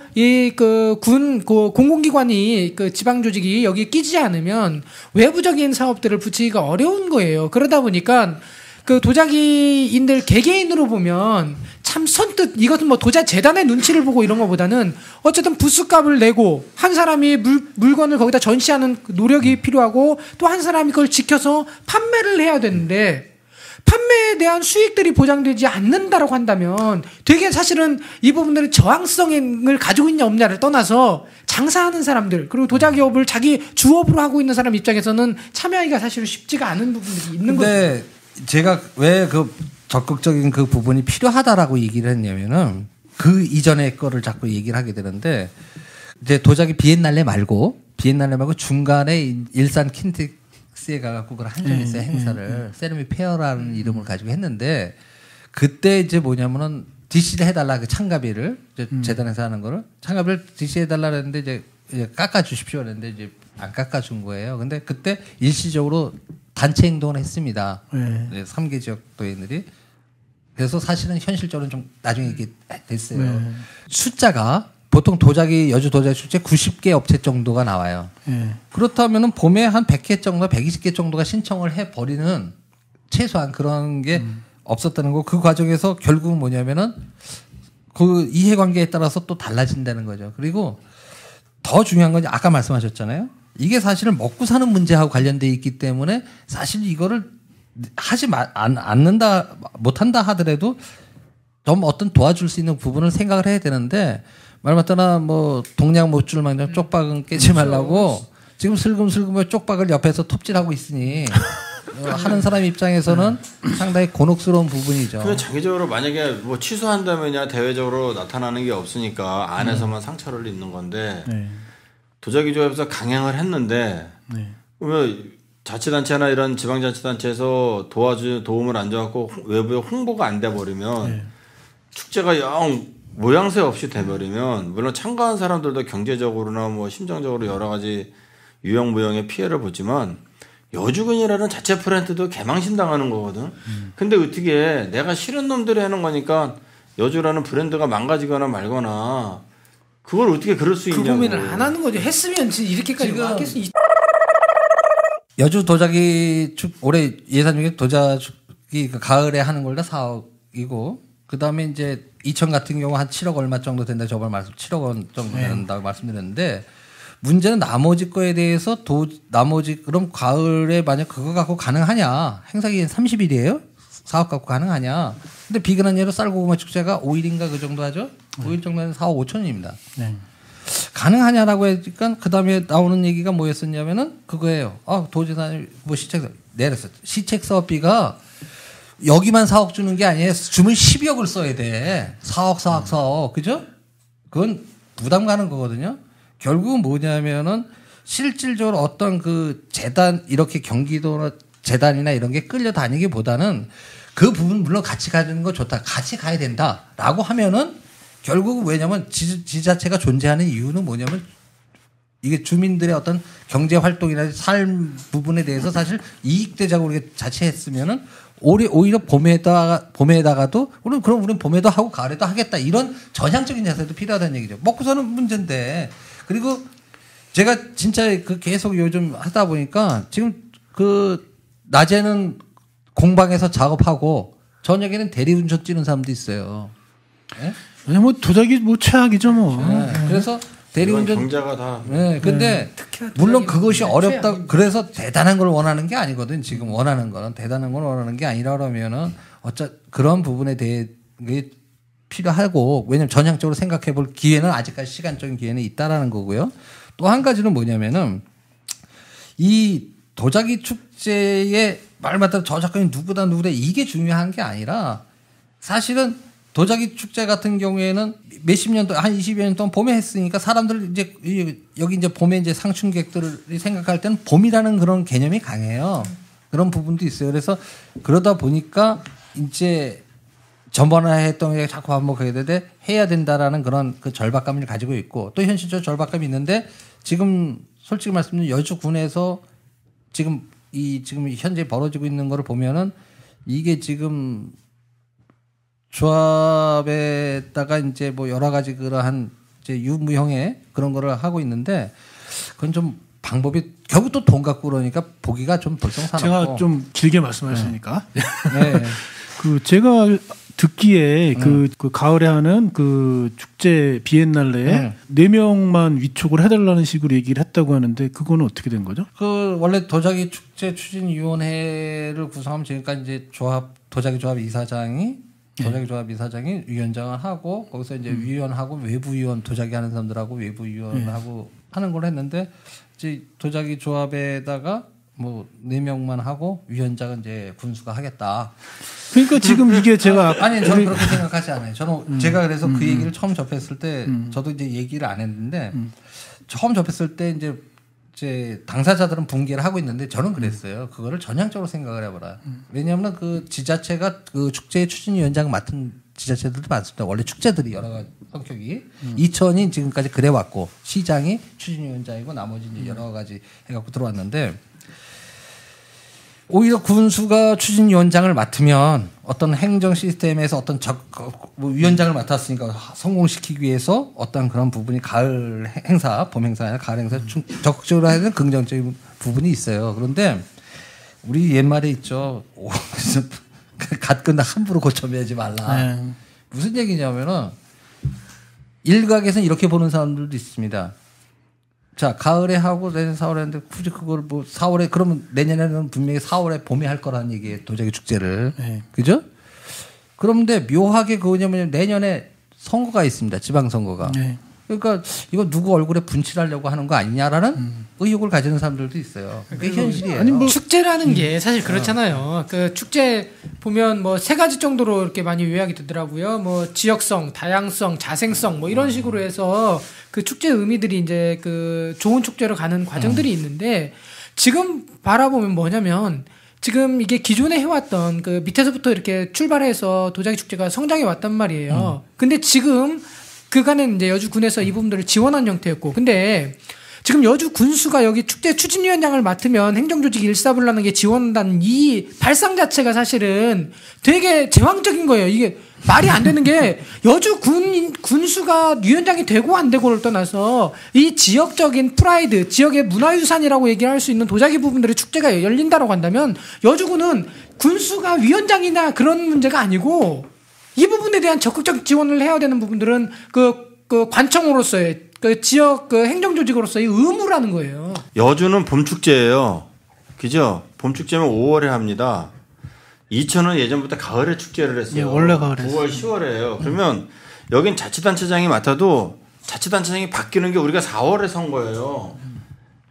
B: 공공기관이 지방 조직이 여기에 끼지 않으면 외부적인 사업들을 붙이기가 어려운 거예요. 그러다 보니까 도자기인들 개개인으로 보면 참 선뜻 이것은 뭐 도자 재단의 눈치를 보고 이런 것보다는 어쨌든 부스값을 내고 한 사람이 물건을 거기다 전시하는 노력이 필요하고 또 한 사람이 그걸 지켜서 판매를 해야 되는데 판매에 대한 수익들이 보장되지 않는다라고 한다면 되게 사실은 이 부분들은 저항성을 가지고 있냐 없냐를 떠나서 장사하는 사람들 그리고 도자기업을 자기 주업으로 하고 있는 사람 입장에서는 참여하기가 사실은 쉽지가 않은 부분들이 있는 거죠.
E: 근데 제가 왜 적극적인 그 부분이 필요하다라고 얘기를 했냐면은 그 이전의 거를 자꾸 얘기를 하게 되는데 이제 도자기 비엔날레 말고 중간에 일산 킨텍스에 가갖고 그걸 한정했어요. 행사를 세르미 페어라는 이름을 가지고 했는데 그때 이제 뭐냐면은 DC를 해달라 그 참가비를 이제 재단에서 하는 거를 참가비를 DC 해달라 그랬는데 이제 깎아주십시오 그랬는데 이제 안 깎아준 거예요. 근데 그때 일시적으로 단체 행동을 했습니다. 3개 지역 도인들이. 그래서 사실은 현실적으로는 좀 나중에 이게 됐어요. 숫자가 보통 여주 도자기 축제 90개 업체 정도가 나와요. 그렇다면은 봄에 한 100개 정도, 120개 정도가 신청을 해버리는 최소한 그런 게 없었다는 거. 그 과정에서 결국은 뭐냐면은 그 이해관계에 따라서 또 달라진다는 거죠. 그리고 더 중요한 건 아까 말씀하셨잖아요. 이게 사실은 먹고 사는 문제하고 관련돼 있기 때문에 사실 이거를 하지 않는다 못한다 하더라도 좀 어떤 도와줄 수 있는 부분을 생각을 해야 되는데 말 맞다나 뭐 동양 못줄 망정 쪽박은 깨지 말라고 지금 슬금슬금 쪽박을 옆에서 톱질하고 있으니 하는 사람 입장에서는 상당히 곤혹스러운 부분이죠.
A: 그 장기적으로 만약에 뭐 취소한다면야 대외적으로 나타나는 게 없으니까 안에서만 상처를 입는 건데 도자기 조합에서 강행을 했는데 왜 자치단체나 이런 지방자치단체에서 도움을 안 줘갖고 외부에 홍보가 안 돼버리면 축제가 영 모양새 없이 돼버리면 물론 참가한 사람들도 경제적으로나 뭐 심정적으로 여러 가지 유형무형의 피해를 보지만 여주군이라는 자체 브랜드도 개망신당하는 거거든. 근데 어떻게 내가 싫은 놈들이 하는 거니까 여주라는 브랜드가 망가지거나 말거나 그걸 어떻게 그럴 수
B: 그
A: 있냐고.
B: 고민을 안 하는 거죠. 했으면 이렇게까지 왔겠으니.
E: 여주 도자기 올해 예산 중에 도자기 가을에 하는 걸 다 4억이고 그 다음에 이제 이천 같은 경우 한 7억 얼마 정도 된다 저번 말씀 7억 원 정도 된다고 말씀드렸는데 문제는 나머지 거에 대해서 나머지 그럼 가을에 만약 그거 갖고 가능하냐 행사 기간 30일이에요 4억 갖고 가능하냐 근데 비근한 예로 쌀고구마 축제가 5일인가 그 정도 하죠 5일 정도는 4억 5천입니다.
D: 네.
E: 가능하냐라고 하니까 그 다음에 나오는 얘기가 뭐였었냐면은 그거예요. 도지사님 뭐 시책 내렸어. 시책 사업비가 여기만 4억 주는 게 아니에요. 주면 12억을 써야 돼. 4억. 그죠? 그건 부담 가는 거거든요. 결국은 뭐냐면은 실질적으로 어떤 그 재단 이렇게 경기도 재단이나 이런 게 끌려다니기보다는 그 부분 물론 같이 가는 거 좋다. 같이 가야 된다라고 하면은 결국은 왜냐면 지자체가 존재하는 이유는 뭐냐면 이게 주민들의 어떤 경제 활동이나 삶 부분에 대해서 사실 이익되자고 우리가 자체했으면은 오히려 봄에다가도 그럼 우리는 봄에도 하고 가을에도 하겠다 이런 전향적인 자세도 필요하다는 얘기죠. 먹고 사는 문제인데 그리고 제가 진짜 그 계속 요즘 하다 보니까 지금 그 낮에는 공방에서 작업하고 저녁에는 대리운전 뛰는 사람도 있어요. 네?
D: 뭐 도자기 뭐 최악이죠 뭐.
E: 네. 그래서 대리운전
A: 경제가 다.
E: 네. 근데 물론 그것이 어렵다. 그래서 대단한 걸 원하는 게 아니거든. 지금 원하는 거는 대단한 걸 원하는 게 아니라 그러면은 그런 부분에 대해 필요하고 왜냐면 전향적으로 생각해 볼 기회는 아직까지 시간적인 기회는 있다라는 거고요. 또 한 가지는 뭐냐면은 이 도자기 축제의 말 맞다로 저 작가님 누구다 이게 중요한 게 아니라 사실은 도자기 축제 같은 경우에는 몇십 년 동안 한 20여 년 동안 봄에 했으니까 사람들 이제 여기 이제 봄에 이제 상춘객들이 생각할 때는 봄이라는 그런 개념이 강해요. 그런 부분도 있어요. 그래서 그러다 보니까 이제 전번에 했던 게 자꾸 반복하게 되되 해야 된다라는 그런 그 절박감을 가지고 있고 또 현실적 절박감이 있는데 지금 솔직히 말씀드리면 여주군에서 지금 현재 벌어지고 있는 거를 보면은 이게 지금 조합에다가 이제 뭐 여러 가지 그러한 이제 유무형의 그런 거를 하고 있는데 그건 좀 방법이 결국 또 돈 갖고 그러니까 보기가 좀 불성사납고
D: 제가 좀 길게 말씀하시니까
E: 네.
D: 그 제가 듣기에 그 가을에 하는 그 축제 비엔날레에 4명만 위촉을 해달라는 식으로 얘기를 했다고 하는데 그거는 어떻게 된 거죠?
E: 그 원래 도자기 축제 추진위원회를 구성하면 지금까지 이제 도자기 조합 이사장이 위원장을 하고 거기서 이제 위원하고 외부위원 도자기 하는 사람들하고 외부위원하고 하는 걸 했는데 이제 도자기 조합에다가 뭐 4명만 하고 위원장은 이제 군수가 하겠다.
D: 그러니까 지금 이게 제가
E: 아니 저는 그렇게 생각하지 않아요. 저는 제가 그래서 그 얘기를 처음 접했을 때 저도 이제 얘기를 안 했는데 처음 접했을 때 이제 당사자들은 붕괴를 하고 있는데 저는 그랬어요. 그거를 전향적으로 생각을 해봐라. 왜냐하면 그 지자체가 그 축제 추진위원장 맡은 지자체들도 많습니다. 원래 축제들이 여러 가지 성격이 이천이 지금까지 그래왔고 시장이 추진위원장이고 나머지 이제 여러 가지 해갖고 들어왔는데 오히려 군수가 추진위원장을 맡으면 어떤 행정 시스템에서 어떤 위원장을 맡았으니까 성공시키기 위해서 어떤 그런 부분이 가을 행사, 봄 행사 아니라 가을 행사 적극적으로 하는 긍정적인 부분이 있어요. 그런데 우리 옛말에 있죠. 갓근다 함부로 고쳐매지 말라. 무슨 얘기냐면은 일각에서는 이렇게 보는 사람들도 있습니다. 자, 가을에 하고 내년 4월에 했는데 굳이 그걸 뭐 4월에 그러면 내년에는 분명히 4월에 봄에 할 거라는 얘기예요. 도자기 축제를. 네. 그죠? 그런데 묘하게 그거냐면 내년에 선거가 있습니다. 지방선거가. 네. 그러니까 이거 누구 얼굴에 분칠하려고 하는 거 아니냐라는 의혹을 가지는 사람들도 있어요. 그게 현실이에요.
B: 아니 뭐 축제라는 게 사실 그렇잖아요. 그 축제 보면 뭐 3가지 정도로 이렇게 많이 요약이 되더라고요. 뭐 지역성, 다양성, 자생성 뭐 이런 식으로 해서 그 축제 의미들이 이제 그 좋은 축제로 가는 과정들이 있는데 지금 바라보면 뭐냐면 지금 이게 기존에 해왔던 그 밑에서부터 이렇게 출발해서 도자기 축제가 성장해 왔단 말이에요. 근데 지금 그간은 이제 여주군에서 이 부분들을 지원한 형태였고, 근데 지금 여주 군수가 여기 축제 추진위원장을 맡으면 행정조직 일사불란하게 지원한다는 이 발상 자체가 사실은 되게 제왕적인 거예요. 이게 말이 안 되는 게 여주 군수가 위원장이 되고 안 되고를 떠나서 이 지역적인 프라이드, 지역의 문화유산이라고 얘기를 할 수 있는 도자기 부분들의 축제가 열린다라고 한다면 여주군은 군수가 위원장이나 그런 문제가 아니고 이 부분에 대한 적극적 지원을 해야 되는 부분들은 그 관청으로서의 그 지역 그 행정조직으로서의 의무라는 거예요.
A: 여주는 봄축제예요. 그죠? 봄축제면 5월에 합니다. 이천은 예전부터 가을에 축제를 했어요.
D: 예, 원래 가을에
A: 9월, 10월에요. 그러면 여긴 자치단체장이 맡아도 자치단체장이 바뀌는 게 우리가 4월에 선거예요.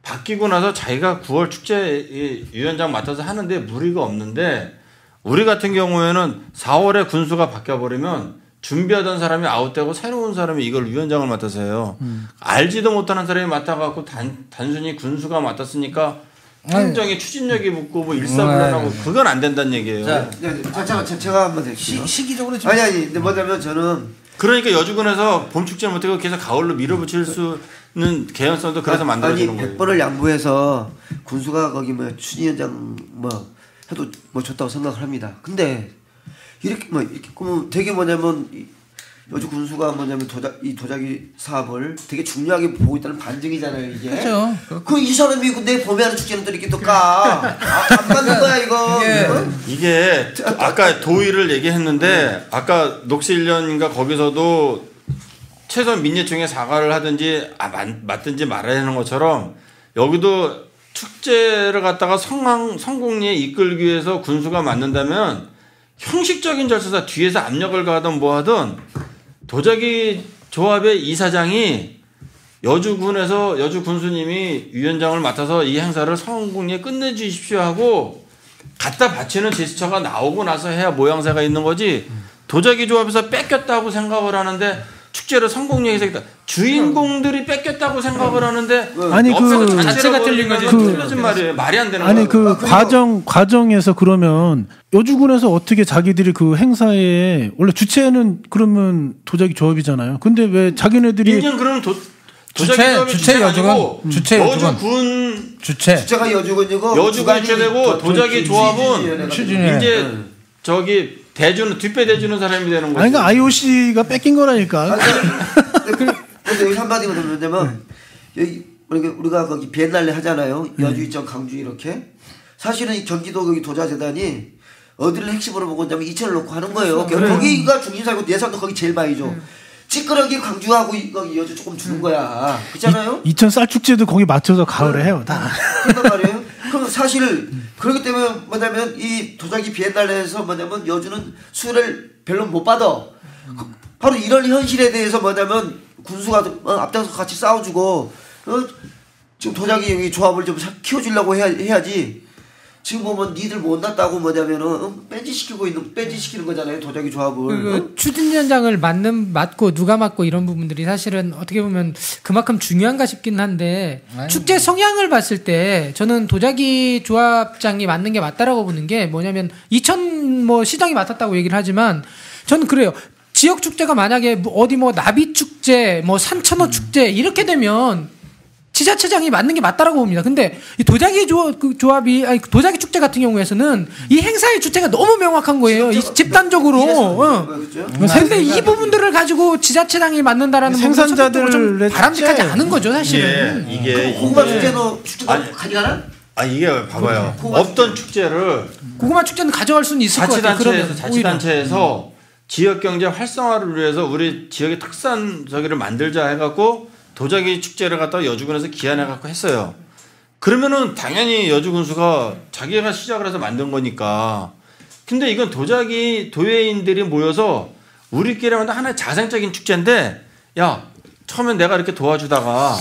A: 바뀌고 나서 자기가 9월 축제 위원장 맡아서 하는데 무리가 없는데 우리 같은 경우에는 4월에 군수가 바뀌어버리면 준비하던 사람이 아웃되고 새로운 사람이 이걸 위원장을 맡아서 해요. 알지도 못하는 사람이 맡아갖고 단순히 군수가 맡았으니까 행정에 추진력이 붙고 뭐 일사불란하고 그건 안 된다는 얘기예요.
C: 제가 한번 드릴게요.
E: 시기적으로 좀
C: 아니 근데 뭐냐면 저는
A: 그러니까 여주군에서 봄축제를 못하고 계속 가을로 밀어붙일 수는 개연성도 그래서 만들어지는 거예요.
C: 100번을 양보해서 군수가 거기 뭐 추진위원장 뭐 해도 뭐 좋다고 생각을 합니다. 근데 이렇게 그러면 되게 뭐냐면 여주 군수가 뭐냐면 이 도자기 사업을 되게 중요하게 보고 있다는 반증이잖아요, 이게.
E: 그렇죠.
C: 이 사람이 내 봄에 하는 축제는 또 이렇게 또 까. 안 맞는 거야, 이거.
A: 이게 아까 도의를 얘기했는데 아까 녹시1년인가 거기서도 최소한 민예총에 사과를 하든지 맞든지 말아야 하는 것처럼 여기도 축제를 갖다가 성공리에 이끌기 위해서 군수가 맡는다면 형식적인 절차상 뒤에서 압력을 가하든 뭐 하든 도자기 조합의 이사장이 여주군에서 여주 군수님이 위원장을 맡아서 이 행사를 성공리에 끝내주십시오 하고 갖다 바치는 제스처가 나오고 나서 해야 모양새가 있는 거지 도자기 조합에서 뺏겼다고 생각을 하는데 축제를 성공리에서 했다. 주인공들이 뺏겼다고 생각을 하는데
D: 아니 그
B: 자체가 틀린 거지.
A: 틀려진 말이에요. 말이 안 되는
D: 아니
A: 거예요.
D: 그 과정에서 그러면 여주군에서 어떻게 자기들이 그 행사에 원래 주체는 그러면 도자기 조합이잖아요. 근데 왜 자기네들이
A: 인정 그러면 도자기 조합이
E: 주체 여주군
C: 주체가 여주군이고
A: 여주군이 주체되고 도자기 조합은
E: 추진위원회.
A: 이제 저기 뒷배 대주는 사람이 되는 거죠.
D: 아니 그러니까 IOC가 뺏긴 거라니까.
C: 근데 여기 한마디가 뭐냐면 여기 우리가 거기 비엔날레 하잖아요. 여주, 이천, 강주 이렇게. 사실은 이 경기도 거기 도자재단이 어디를 핵심으로 보고 있냐면 이천을 놓고 하는 거예요. 거기가 중심사고 예산도 거기 제일 많이 줘. 찌끄러기 강주하고 거기 여주 조금 주는 거야. 그렇잖아요.
D: 이천 쌀축제도 거기 맞춰서 가을에 해요. 다.
C: 그런단 말이에요. 그럼 사실 그렇기 때문에 뭐냐면 이 도자기 비엔날레에서 뭐냐면 여주는 수혜를 별로 못 받아. 바로 이런 현실에 대해서 뭐냐면 군수가 앞장서 같이 싸워주고 지금 도자기 여기 조합을 좀 키워주려고 해야지. 지금 보면 니들 못났다고 뭐냐면은 뺀지시키는 거잖아요, 도자기 조합을.
B: 추진위원장을 맡고 누가 맡고 이런 부분들이 사실은 어떻게 보면 그만큼 중요한가 싶긴 한데 축제 성향을 봤을 때 저는 도자기 조합장이 맡는 게 맞다라고 보는 게 뭐냐면 이천 뭐 시장이 맡았다고 얘기를 하지만 저는 그래요. 지역 축제가 만약에 어디 뭐 나비 축제, 뭐 산천어 축제 이렇게 되면 지자체장이 맞는 게 맞다라고 봅니다. 근데 이 도자기 조합이 도자기 축제 같은 경우에서는 이 행사의 주체가 너무 명확한 거예요. 이 집단적으로. 근데 이 부분들을 가지고 지자체장이 맡는다라는
D: 생산자들을
B: 좀 바람직하지 않은 거죠, 사실은.
A: 이게
C: 고구마 축제도 가져가나?
A: 이게 봐봐요. 없던 축제를
B: 고구마 축제는 가져갈 수는 있을 것 같아요.
A: 자치단체에서 지역 경제 활성화를 위해서 우리 지역의 특산 저기를 만들자 해갖고 도자기 축제를 갖다가 여주군에서 기한해갖고 했어요. 그러면은 당연히 여주군수가 자기가 시작을 해서 만든 거니까. 근데 이건 도자기 도예인들이 모여서 우리끼리 하는 하나의 자생적인 축제인데, 야, 처음엔 내가 이렇게 도와주다가,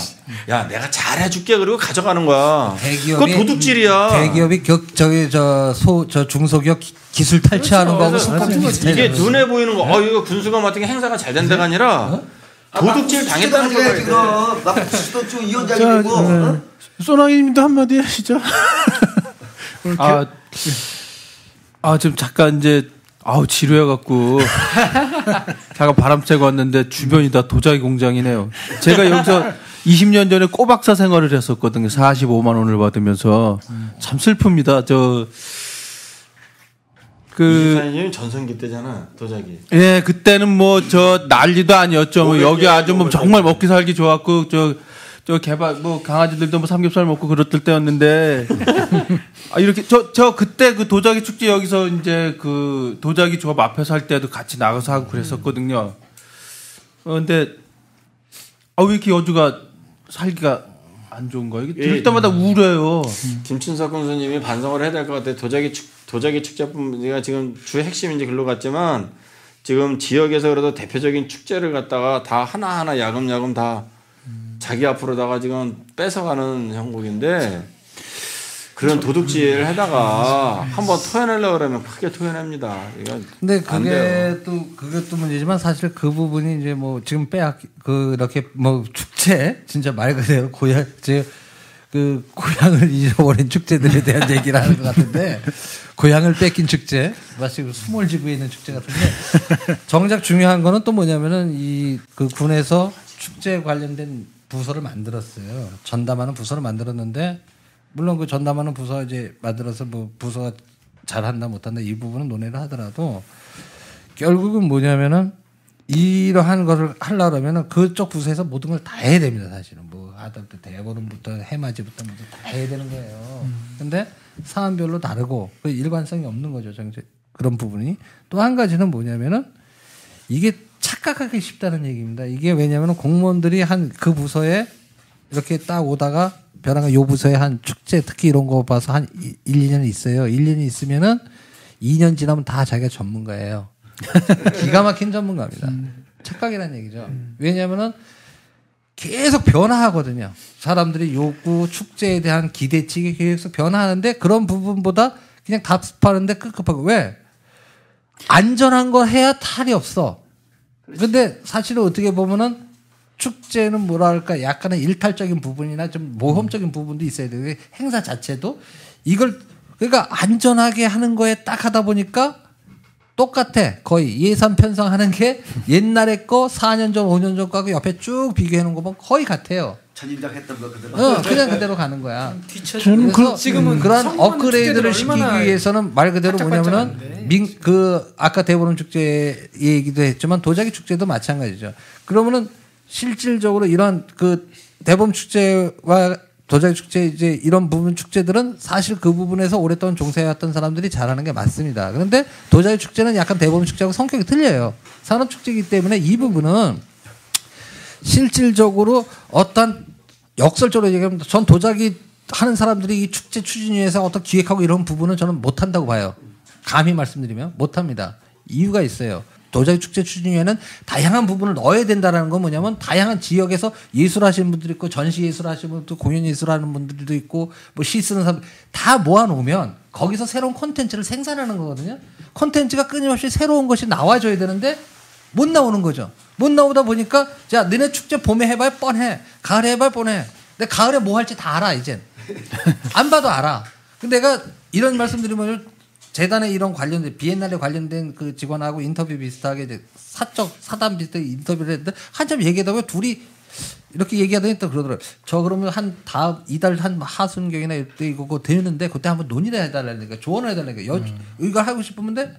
A: 야, 내가 잘해줄게. 그리고 가져가는 거야. 그거 도둑질이야.
E: 대기업이 중소기업 기술 탈취하는 거하고 똑같은 거지.
A: 이게 눈에 보이는 거, 이거 군수가 맡은 게 행사가 잘 된다가 아니라, 도둑질 당했다는 거예요.
C: 지금 막 위원장이고.
D: 소나기님도 한마디 하시죠.
G: 지금 잠깐 이제 지루해갖고 잠깐 바람 쐬고 왔는데 주변이 다 도자기 공장이네요. 제가 여기서 20년 전에 꼬박사 생활을 했었거든요. 45만 원을 받으면서 참 슬픕니다.
A: 이사님 전성기 때잖아 도자기.
G: 예, 그때는 뭐 저 난리도 아니었죠. 뭐 여기 아주 뭐 정말 먹기 살기 좋았고 저 개발 뭐 강아지들도 뭐 삼겹살 먹고 그랬을 때였는데 이렇게 저 그때 그 도자기 축제 여기서 이제 그 도자기 조합 앞에서 할 때도 같이 나가서 하고 그랬었거든요. 근데 왜 이렇게 여주가 살기가 안 좋은 거예요? 이게 들을 때마다 우울해요.
A: 김춘석 군수님이 반성을 해야 될 것 같아요. 도자기 축제뿐 우리가 지금 주 핵심인지 글로 갔지만 지금 지역에서 그래도 대표적인 축제를 갖다가 다 하나하나 야금야금 다 자기 앞으로다가 지금 뺏어가는 형국인데 그런 도둑질을 하다가 한번 토해내려고 그러면 크게 토해냅니다.
E: 근데 그게 또 문제지만 사실 그 부분이 이제 뭐 지금 이렇게 뭐 축제 진짜 말 그대로 고향을 잊어버린 축제들에 대한 얘기를 하는 것 같은데 고향을 뺏긴 축제 마치 수몰지구에 있는 축제 같은데 정작 중요한 거는 또 뭐냐면은 그 군에서 축제 관련된 부서를 만들었어요. 전담하는 부서를 만들었는데 물론 그 전담하는 부서 이제 만들어서 뭐 부서가 잘한다 못한다 이 부분은 논의를 하더라도 결국은 뭐냐면은 이러한 거를 하려면은 그쪽 부서에서 모든 걸 다 해야 됩니다. 사실은 뭐 하다부터 대보름부터 해맞이부터 모두 다 해야 되는 거예요. 근데 사안별로 다르고 그 일관성이 없는 거죠. 그런 부분이 또 한 가지는 뭐냐면은 이게 착각하기 쉽다는 얘기입니다. 이게 왜냐하면 공무원들이 그 부서에 이렇게 딱 오다가 벼랑가 요 부서에 한 축제 특히 이런 거 봐서 한 1, 2년 있어요. 1년이 있으면은 2년 지나면 다 자기가 전문가예요. 기가 막힌 전문가입니다. 착각이라는 얘기죠. 왜냐하면은 계속 변화하거든요. 사람들이 요구, 축제에 대한 기대치가 계속 변화하는데 그런 부분보다 그냥 답습하는데 급급하고 왜? 안전한 거 해야 탈이 없어. 근데 사실은 어떻게 보면은 축제는 뭐랄까 약간의 일탈적인 부분이나 좀 모험적인 부분도 있어야 돼요. 행사 자체도 이걸 그러니까 안전하게 하는 거에 딱 하다 보니까 똑같아. 거의 예산 편성하는 게 옛날에 거 4년 전, 5년 전 거하고 옆에 쭉 비교해 놓은 거 보면 거의 같아요.
C: 전임장 했던 거 그대로.
E: 그냥 그대로 가는 거야.
B: 저는
E: 지금은 그런 업그레이드를 시키기 위해서는 말 그대로 뭐냐면은 아까 대보름 축제 얘기도 했지만 도자기 축제도 마찬가지죠. 그러면은 실질적으로 이런 그 대보름 축제와 도자기 축제 이제 이런 부분 축제들은 사실 그 부분에서 오랫동안 종사해왔던 사람들이 잘하는 게 맞습니다. 그런데 도자기 축제는 약간 대보름 축제하고 성격이 틀려요. 산업 축제이기 때문에 이 부분은 실질적으로 어떤 역설적으로 얘기하면 전 도자기 하는 사람들이 이 축제 추진위에서 어떤 기획하고 이런 부분은 저는 못한다고 봐요. 감히 말씀드리면 못합니다. 이유가 있어요. 도자기 축제 추진위에는 다양한 부분을 넣어야 된다는 건 뭐냐면 다양한 지역에서 예술하시는 분들이 있고 전시 예술하시는 분들도 공연 예술하는 분들도 있고 뭐 시 쓰는 사람 다 모아놓으면 거기서 새로운 콘텐츠를 생산하는 거거든요. 콘텐츠가 끊임없이 새로운 것이 나와줘야 되는데 못 나오는 거죠. 못 나오다 보니까 자 너네 축제 봄에 해봐야 뻔해. 가을에 해봐야 뻔해. 근데 가을에 뭐 할지 다 알아 이젠. 안 봐도 알아. 근데 내가 이런 말씀드리면 재단에 이런 관련된 비엔날레 관련된 그 직원하고 인터뷰 비슷하게 이제 사담 비슷하게 인터뷰를 했는데 한참 얘기하다가 둘이 이렇게 얘기하더니 또 그러더라고요. 저 그러면 이달 한 하순경이나 이때 이거 되는데 그때 한번 논의를 해달라니까 조언을 해달라니까 이걸 하고 싶으면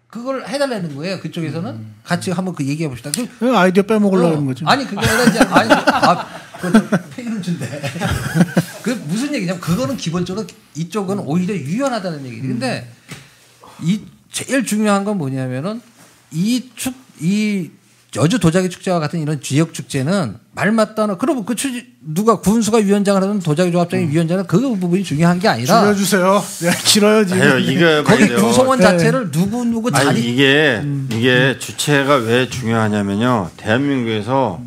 E: 그걸 해달라는 거예요. 그쪽에서는 같이 한번 그 얘기해 봅시다.
D: 아이디어 빼먹으려고 하는 거죠.
E: 아니 그게 아니라 이제 페이를 준대. 그 무슨 얘기냐면 그거는 기본적으로 이쪽은 오히려 유연하다는 얘기지. 근데 이 제일 중요한 건 뭐냐면은 이 여주 도자기 축제와 같은 이런 지역 축제는 말 맞다는 그러면 누가 군수가 위원장을 하든 도자기 조합장이 위원장은 그 부분이 중요한 게 아니라
D: 줄여주세요. 내가 길어야지.
A: 이게
E: 거기 구성원 자체를 누구 자리
A: 이게 주체가 왜 중요하냐면요. 대한민국에서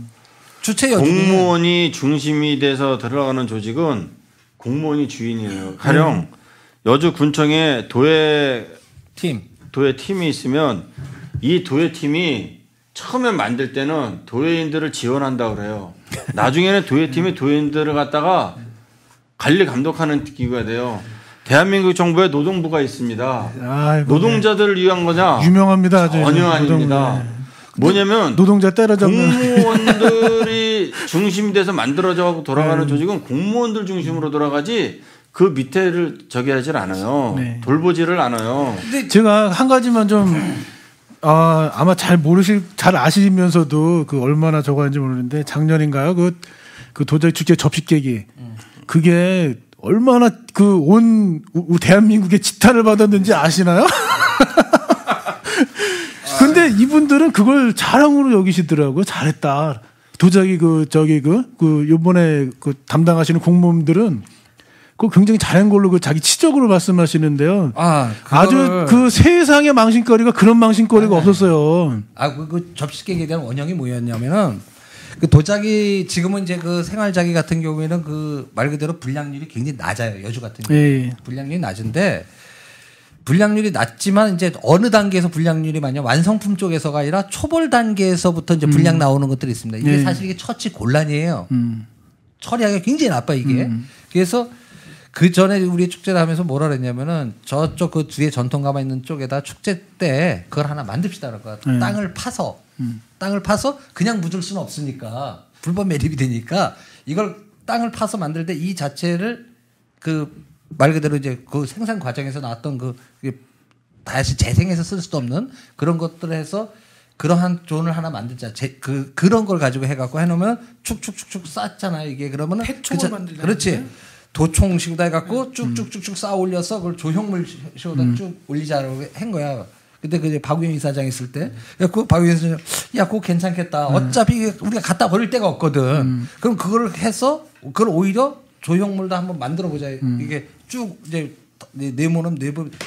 E: 주체
A: 공무원이 중심이 돼서 들어가는 조직은 공무원이 주인이에요. 가령 여주 군청에 도예 팀이 있으면 이 도예 팀이 처음에 만들 때는 도예인들을 지원한다 그래요. 나중에는 도예팀이 도예인들을 갖다가 관리 감독하는 기구가 돼요. 대한민국 정부에 노동부가 있습니다.
D: 아이고,
A: 노동자들을 위한 거냐?
D: 유명합니다.
A: 전혀 아닙니다. 뭐냐면
D: 노동자 때려잡는
A: 공무원들이 중심이 돼서 만들어져 돌아가는 조직은 공무원들 중심으로 돌아가지 그 밑에를 저기 하질 않아요.
D: 네.
A: 돌보지를 않아요.
D: 근데 제가 한 가지만 좀 아마 잘 아시면서도 그 얼마나 저거 하는지 모르는데 작년인가요? 그 도자기 축제 접시 깨기. 그게 얼마나 온 대한민국의 지탄을 받았는지 아시나요? 근데 이분들은 그걸 자랑으로 여기시더라고요. 잘했다. 도자기 요번에 담당하시는 공무원들은 그거 굉장히 잘한 걸로 자기 치적으로 말씀하시는데요. 아주 그 세상의 망신거리가 그런 망신거리가 없었어요.
E: 그 접시 깨기에 대한 원형이 뭐였냐면은 그 도자기 지금은 이제 그 생활자기 같은 경우에는 그 말 그대로 불량률이 굉장히 낮아요. 여주 같은 경우 불량률이 낮은데 불량률이 낮지만 이제 어느 단계에서 불량률이 많냐 완성품 쪽에서가 아니라 초벌 단계에서부터 이제 불량 나오는 것들이 있습니다. 이게 사실 이게 처치 곤란이에요. 처리하기가 굉장히 나빠 이게. 그래서 그 전에 우리 축제를 하면서 뭐라 그랬냐면은 저쪽 그 뒤에 전통가마 있는 쪽에다 축제 때 그걸 하나 만듭시다 그럴까. 땅을 파서 그냥 묻을 수는 없으니까 불법 매립이 되니까 이걸 땅을 파서 만들 때 이 자체를 그 말 그대로 이제 그 생산 과정에서 나왔던 다시 재생해서 쓸 수도 없는 그런 것들을 해서 그러한 존을 하나 만들자. 그런 걸 가지고 해갖고 해놓으면 축축축축 쌓잖아요. 이게 그러면은
B: 폐총을 만들자.
E: 그렇지. 도총식으로 해갖고 쭉쭉쭉쭉 쌓아 올려서 그걸 조형물 식으로 쭉 올리자라고 한 거야. 근데 그 박우영 이사장 있을 때, 그 박우영 이사장, 야, 그거 괜찮겠다. 어차피 우리가 갖다 버릴 데가 없거든. 그럼 그걸 해서, 그걸 오히려 조형물도 한번 만들어 보자. 이게 쭉 이제 네모는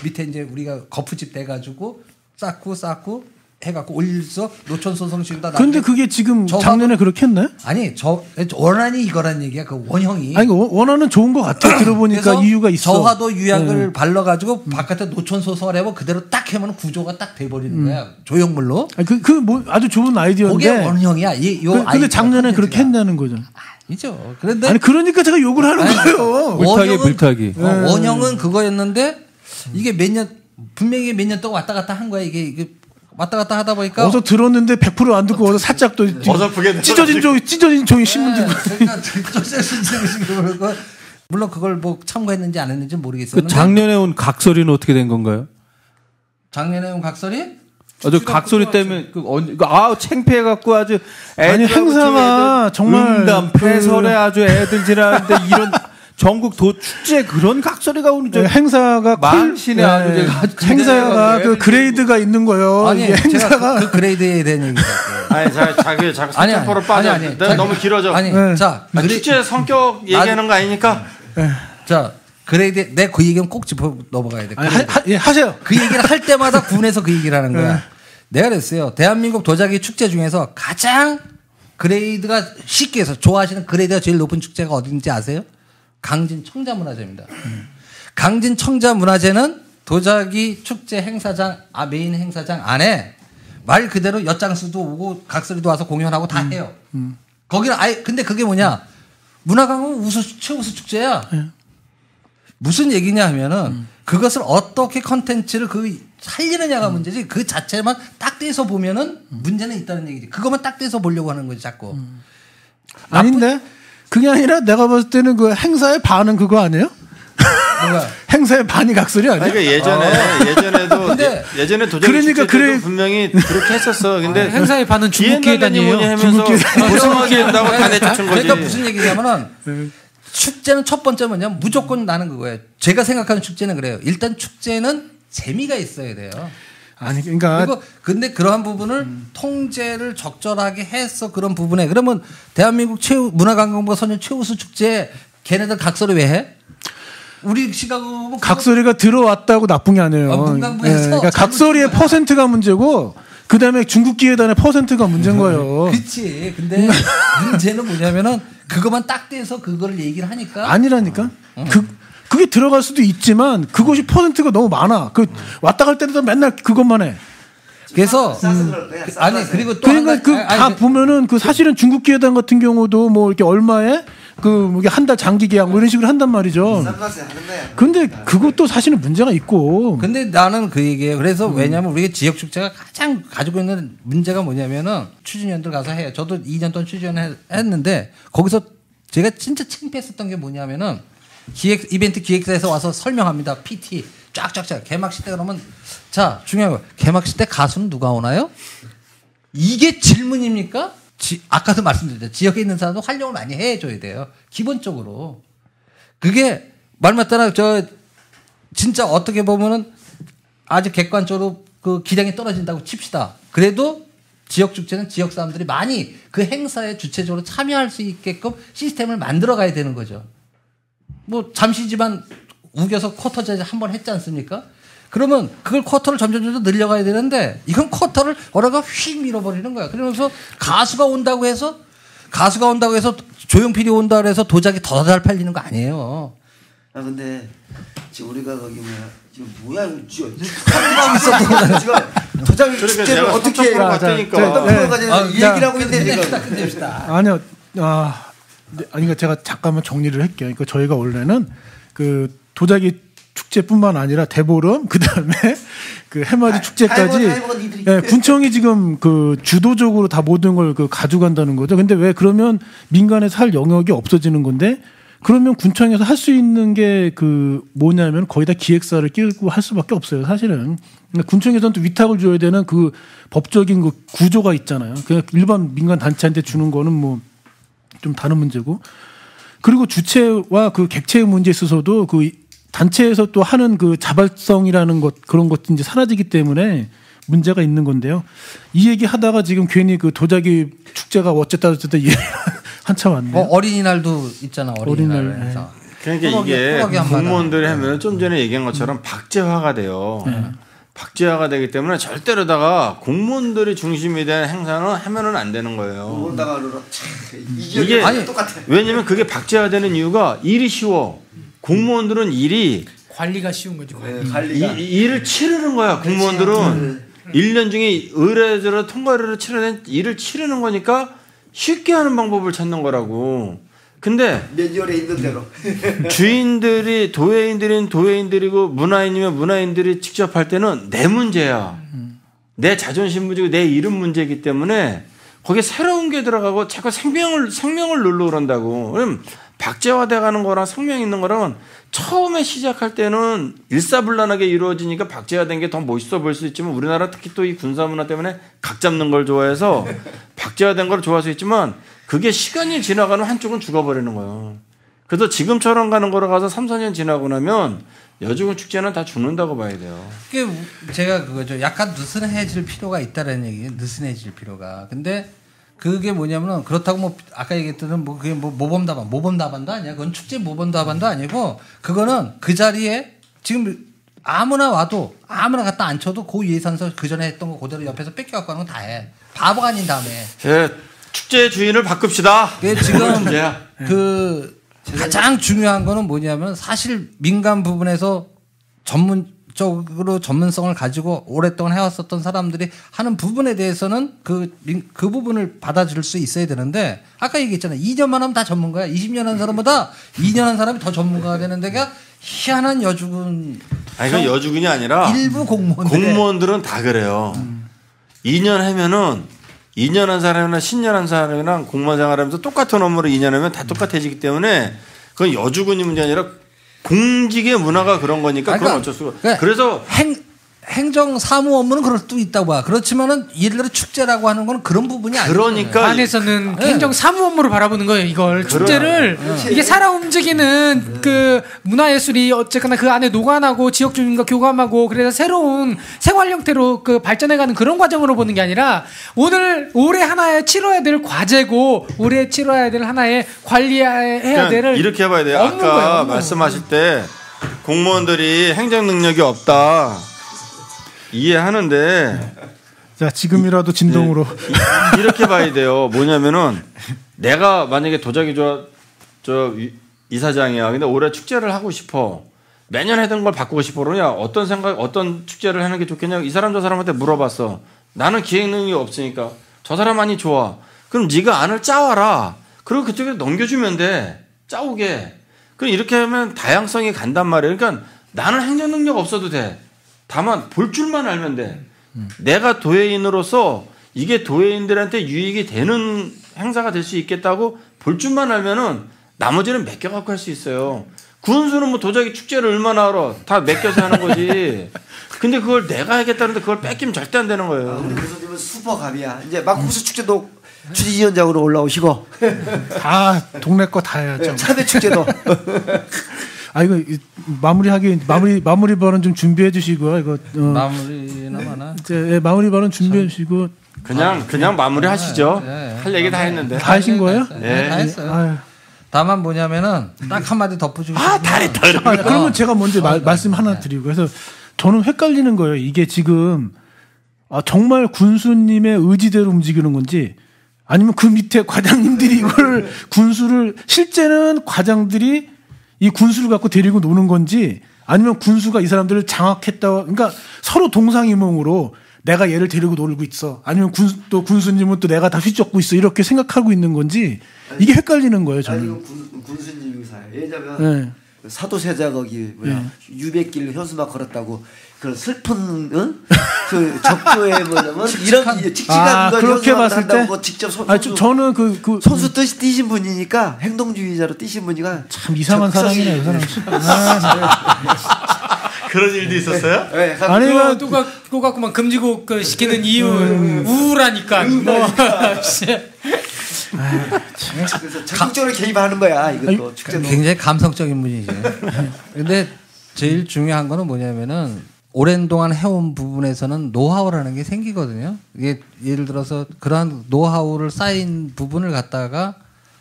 E: 밑에 이제 우리가 거푸집 돼가지고 쌓고 해갖고 올려서 노천 소성식으로.
D: 근데 그게 지금 작년에 그렇게 했나요?
E: 아니, 원안이 이거란 얘기야. 그 원형이.
D: 아니, 원안은 좋은 것 같아. 들어보니까 이유가 있어.
E: 저화도 유약을 발라가지고 바깥에 노천 소성을 해보 그대로 딱 하면 구조가 딱 돼버리는 거야. 조형물로.
D: 뭐 아주 좋은 아이디어인데.
E: 그게 원형이야.
D: 근데 작년에 그렇게 했다는 거죠.
E: 아니죠. 그런데.
D: 아니, 그러니까 제가 욕을 하는 거예요.
G: 물타기.
E: 원형은 그거였는데 이게 분명히 몇 년 동안 왔다 갔다 한 거야. 이게 왔다 갔다 하다 보니까
D: 어서 들었는데 100% 안 듣고 어서 살짝 또 찢어진 종이 신문 들고
E: 그러니까 물론 그걸 뭐 참고했는지 안 했는지 모르겠어요.
G: 그 작년에 온 각설이는 어떻게 된 건가요?
E: 작년에 온 각설이?
G: 저 각설이 때문에 창피해 갖고 아주
D: 아니 행사가 정말
G: 음담 폐설에 아주 애들 지나는데 이런 전국 축제 그런 각설이가 오는
D: 행사가
G: 망신의 아주
D: 행사가 그 그레이드가 있는 거예요.
E: 아니 행사가 그 그레이드에 대한 얘기다.
A: 아니 자기 성격으로 빠져. 너무 길어져. 축제 성격 얘기하는 거 아니니까.
E: 자 그레이드 내 그 얘기는 꼭 짚어 넘어가야 돼.
D: 하세요.
E: 그 얘기를 할 때마다 군에서 그 얘기를 하는 거야. 내가 그랬어요. 대한민국 도자기 축제 중에서 가장 그레이드가 쉽게 해서 좋아하시는 그레이드가 제일 높은 축제가 어딘지 아세요? 강진 청자문화제입니다. 강진 청자문화제는 도자기 축제 행사장 메인 행사장 안에 말 그대로 엿장수도 오고 각설이도 와서 공연하고 다 해요. 거기는 근데 그게 뭐냐? 문화관광 최우수 축제야. 무슨 얘기냐 하면은 그것을 어떻게 컨텐츠를 살리느냐가 문제지 그 자체만 딱 떼서 보면은 문제는 있다는 얘기지. 그것만 딱 떼서 보려고 하는 거지 자꾸.
D: 아닌데? 그게 아니라 내가 봤을 때는 그 행사의 반은 그거 아니에요?
E: 뭐가?
D: 행사의 반이 각설이 아니야?
A: 그러니까 예전에도 예전에 도자기 축제도 분명히 그렇게 했었어. 근데
B: 행사의 반은 중국기회단이에요.
A: 하면서 고성하게 한다고 다 내쫓은 거지.
E: 그러니까 무슨 얘기냐면은 축제는 첫 번째 뭐냐면 무조건 나는 그거예요. 제가 생각하는 축제는 그래요. 일단 축제는 재미가 있어야 돼요.
D: 아니 그러니까
E: 그리고 근데 그러한 부분을 통제를 적절하게 해서 그런 부분에 그러면 대한민국 문화관광부가 선정 최우수 축제 걔네들 각설이 왜 해? 우리 시각으로
D: 각설이가 들어왔다고 나쁜 게 아니에요.
E: 문광부에서
D: 그러니까 각설이의 퍼센트가 문제고 그다음에 중국기회단의 퍼센트가 문제인 거예요.
E: 그렇지. 근데 문제는 뭐냐면은 그것만 딱 떼서 그거를 얘기를 하니까
D: 아니라니까. 그게 들어갈 수도 있지만 그것이 퍼센트가 너무 많아. 왔다 갈 때도 맨날 그것만 해.
E: 그래서 아니 그리고 또
D: 그러니까 다 보면은 사실은 중국기회단 같은 경우도 뭐 이렇게 얼마에 이게 한 달 장기 계약 뭐 이런 식으로 한단 말이죠.
C: 싼 하는 거야.
D: 근데 그것도 사실은 문제가 있고.
E: 근데 나는 그 얘기예요. 그래서 왜냐하면 우리가 지역 축제가 가장 가지고 있는 문제가 뭐냐면은 추진위원들 가서 해요. 저도 2년 동안 추진위원 했는데 거기서 제가 진짜 창피했었던 게 뭐냐면은 이벤트 기획사에서 와서 설명합니다. PT 쫙쫙쫙 개막식 때 그러면 자 중요한 거 개막식 때 가수는 누가 오나요? 이게 질문입니까? 아까도 말씀드렸죠. 지역에 있는 사람도 활용을 많이 해줘야 돼요. 기본적으로. 그게 말 맞다나 진짜 어떻게 보면은 아주 객관적으로 그 기량이 떨어진다고 칩시다. 그래도 지역 축제는 지역 사람들이 많이 그 행사에 주체적으로 참여할 수 있게끔 시스템을 만들어 가야 되는 거죠. 뭐 잠시지만 우겨서 쿼터제 한번 했지 않습니까? 그러면 그걸 쿼터를 점점 늘려가야 되는데 이건 쿼터를 어라가 휙 밀어버리는 거야. 그러면서 가수가 온다고 해서 조용필이 온다 그래서 도자기 더 잘 팔리는 거 아니에요.
C: 아 근데 지금 우리가 거기 뭐야 지금 도자기 축제를 어떻게 해요? 이 얘기를 하고 있는데 지금.
D: 아니요. 그러니까 제가 잠깐만 정리를 할게요. 그러니까 저희가 원래는 그 도자기 축제뿐만 아니라 대보름 그다음에 그 해맞이 축제까지 군청이 지금 그 주도적으로 다 모든 걸 그 가져간다는 거죠. 근데 왜 그러면 민간에서 할 영역이 없어지는 건데 그러면 군청에서 할 수 있는 게 그 뭐냐면 거의 다 기획사를 끼고 할 수밖에 없어요. 사실은 그러니까 군청에서는 또 위탁을 줘야 되는 그 법적인 그 구조가 있잖아요. 그냥 일반 민간 단체한테 주는 거는 뭐 좀 다른 문제고 그리고 주체와 그 객체의 문제에 있어서도 그 단체에서 또 하는 그 자발성이라는 것 그런 것도 이제 사라지기 때문에 문제가 있는 건데요. 이 얘기 하다가 지금 괜히 그 도자기 축제가 어쨌다 한참 왔네요.
E: 어린이날도 있잖아. 어린이날.
D: 네.
A: 그러니까 이게 공무원들이 하면 좀 전에 얘기한 것처럼 박제화가 돼요. 박제화가 되기 때문에 절대로다가 공무원들이 중심이 된 행사는 하면은 안 되는 거예요. 이게
C: 똑같아.
A: 왜냐면 그게 박제화되는 이유가 일이 쉬워. 공무원들은 일이
B: 관리가 쉬운 거죠.
A: 일을 치르는 거야. 공무원들은 1년 중에 의뢰적으로 통과를 치르는 일을 치르는 거니까 쉽게 하는 방법을 찾는 거라고. 근데
C: 매뉴얼에 있는 대로
A: 주인들이 도회인들이고 문화인이면 문화인들이 직접 할 때는 내 문제야. 내 자존심 문제고 내 이름 문제이기 때문에 거기에 새로운 게 들어가고 자꾸 생명을 눌러 그런다고. 그럼 박제화돼 가는 거랑 생명 있는 거랑은 처음에 시작할 때는 일사불란하게 이루어지니까 박제화된 게 더 멋있어 보일 수 있지만 우리나라 특히 또 이 군사문화 때문에 각 잡는 걸 좋아해서 박제화된 걸 좋아할 수 있지만 그게 시간이 지나가는 한쪽은 죽어버리는 거예요. 그래서 지금처럼 가는 거로 가서 3, 4년 지나고 나면 여주군 축제는 다 죽는다고 봐야 돼요.
E: 그게 제가 그거죠. 약간 느슨해질 필요가 있다라는 얘기예요. 느슨해질 필요가. 근데 그게 뭐냐면은 그렇다고 뭐 아까 얘기했던 뭐 그게 뭐 모범답안도 아니야. 그건 축제 모범답안도 아니고 그거는 그 자리에 지금 아무나 와도 아무나 갖다 앉혀도 그 예산서 그 전에 했던 거 그대로 옆에서 뺏겨갖고 하는 건 다 해. 바보가 아닌 다음에.
A: 축제 주인을 바꿉시다.
E: 그게 지금 그 가장 중요한 거는 뭐냐면 사실 민간 부분에서 전문적으로 전문성을 가지고 오랫동안 해왔었던 사람들이 하는 부분에 대해서는 그 부분을 받아줄 수 있어야 되는데 아까 얘기했잖아요. 2년만 하면 다 전문가야. 20년 한 사람보다 2년 한 사람이 더 전문가가 되는 데가 희한한 여주군.
A: 아니, 그 여주군이 아니라
E: 일부
A: 공무원들은 다 그래요. 2년 하면은 2년 한 사람이나 10년 한 사람이랑 공무원 생활하면서 똑같은 업무를 2년 하면 다 똑같아지기 때문에 그건 여주군이 문제 아니라 공직의 문화가 그런 거니까 그건 어쩔 수가. 그래서
E: 행정 사무 업무는 그럴 수도 있다고 봐. 그렇지만은 예를 들어 축제라고 하는 건 그런 부분이 아니에요.
A: 그러니까
B: 안에서는 행정 사무 업무로 바라보는 거예요. 이걸 축제를 이게 살아 움직이는 그 문화예술이 어쨌거나 그 안에 녹아나고 지역 주민과 교감하고 그래서 새로운 생활 형태로 그 발전해가는 그런 과정으로 보는 게 아니라 올해 하나에 치러야 될 과제고 올해 치러야 될 하나에 관리해야 될
A: 이렇게 해봐야 돼요. 아까 거예요, 말씀하실 때 공무원들이 행정 능력이 없다. 이해하는데
D: 자 지금이라도 진동으로
A: 이렇게 봐야 돼요. 뭐냐면은 내가 만약에 도자기 저 이사장이야. 근데 올해 축제를 하고 싶어. 매년 하던 걸 바꾸고 싶어. 그러냐 어떤 축제를 하는 게 좋겠냐. 이 사람 저 사람한테 물어봤어. 나는 기획 능력이 없으니까 저 사람 아니 좋아. 그럼 네가 안을 짜와라. 그리고 그쪽에 넘겨주면 돼. 짜오게. 그럼 이렇게 하면 다양성이 간단 말이에요. 그러니까 나는 행정 능력 없어도 돼. 다만 볼 줄만 알면 돼. 내가 도예인으로서 이게 도예인들한테 유익이 되는 행사가 될 수 있겠다고 볼 줄만 알면은 나머지는 맡겨갖고 할 수 있어요. 군수는 뭐 도자기 축제를 얼마나 알아? 다 맡겨서 하는 거지. 근데 그걸 내가 하겠다는데 그걸 뺏기면 절대 안 되는 거예요.
C: 우리 교수님은 슈퍼갑이야. 이제 막국수 축제도 주지위원장으로 올라오시고
D: 다 동네 거 다 해야죠.
C: 참외 축제도.
D: 아 이거 마무리 발언 좀 준비해 주시고요. 이거
E: 마무리나 마나.
D: 이제 마무리 발언 준비해 주시고
A: 그냥 마무리 하시죠.
E: 네.
A: 할 얘기 다 했는데.
D: 다 하신 거예요?
E: 네, 다 했어요.
D: 아유.
E: 다만 뭐냐면은 딱 한마디 덧붙이고
A: 다 했다.
D: 그러면 제가 먼저 말씀 하나 드리고 그래서 저는 헷갈리는 거예요. 이게 지금 정말 군수님의 의지대로 움직이는 건지 아니면 그 밑에 과장님들이 이걸 군수를 실제는 과장들이 이 군수를 갖고 데리고 노는 건지 아니면 군수가 이 사람들을 장악했다. 그러니까 서로 동상이몽으로 내가 얘를 데리고 놀고 있어. 아니면 군수님은 또 내가 다 휘젓고 있어. 이렇게 생각하고 있는 건지 이게 헷갈리는 거예요. 저는.
C: 아니 이건 군수님 의사예요. 왜냐면 사도세자 거기 유백길 현수막 걸었다고 그 슬픈 그 적조에 뭐냐면 이런 직직한 걸
D: 그렇게 봤을 때
C: 직접
D: 저는 그
C: 선수 뛰신 분이니까 행동주의자로 뛰신 분이니까
D: 참 이상한 사람이네. 그 사람.
A: 그런 일도 있었어요?
C: 네,
B: 아니 누가 그거 갖고만 금지곡 시키는 이유 우울하니까 뭐.
C: 그래서 적극적으로 개입하는 거야. 이것도 축제도.
E: 굉장히 감성적인 분이죠. 근데 제일 중요한 거는 뭐냐면은 오랜 동안 해온 부분에서는 노하우라는 게 생기거든요. 이게 예를 들어서 그러한 노하우를 쌓인 부분을 갖다가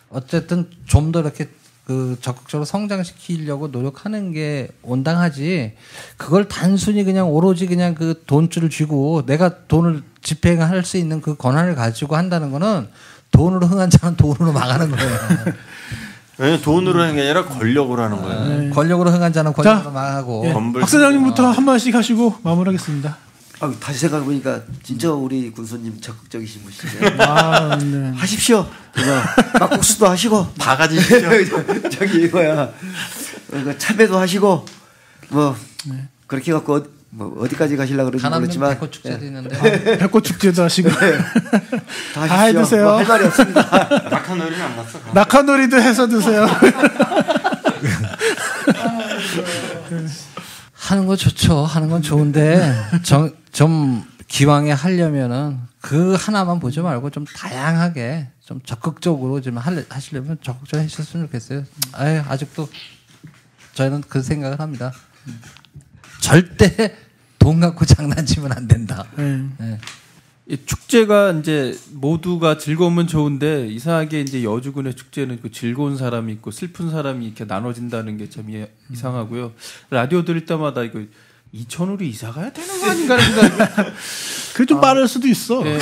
E: 어쨌든 좀 더 이렇게 그 적극적으로 성장시키려고 노력하는 게 온당하지. 그걸 단순히 그냥 오로지 그냥 그 돈줄을 쥐고 내가 돈을 집행할 수 있는 그 권한을 가지고 한다는 거는 돈으로 흥한 자는 돈으로 망하는 거예요.
A: 왜냐면 돈으로 하는 게 아니라 권력으로 하는 거예요.
E: 네. 권력으로 흥한 자는 권력으로 망하고.
D: 박 사장님부터 한 말씩 하시고 마무리하겠습니다.
C: 다시 생각해보니까 진짜 우리 군수님 적극적이신 분이시네요.
D: 네.
C: 하십시오. 막국수도 하시고
A: 다 가지십시오.
C: 저기 참외도 하시고 뭐 그렇게 갖고 어디까지 가시려고 그런지 모르겠지만
E: 백호 축제도 있는데
D: 백호 축제도 하시고
C: 다
D: 해드세요.
C: 할 말이 없습니다.
A: 낙하놀이는 안 갔어.
D: 낙하놀이도 해서 드세요.
E: 하는 거 좋죠. 하는 건 좋은데 좀 기왕에 하려면은 그 하나만 보지 말고 좀 다양하게 좀 적극적으로 좀 하시려면 적극적으로 하셨으면 좋겠어요. 아직도 저희는 그 생각을 합니다. 절대 돈 갖고 장난치면 안 된다. 네.
G: 이 축제가 이제 모두가 즐거우면 좋은데 이상하게 이제 여주군의 축제는 그 즐거운 사람이 있고 슬픈 사람이 이렇게 나눠진다는 게 참 이상하고요. 라디오 들을 때마다 이거 이천으로 이사 가야 되는 거 아닌가 하는 생각이.
D: 그게 좀 빠를 수도 있어.
G: 네,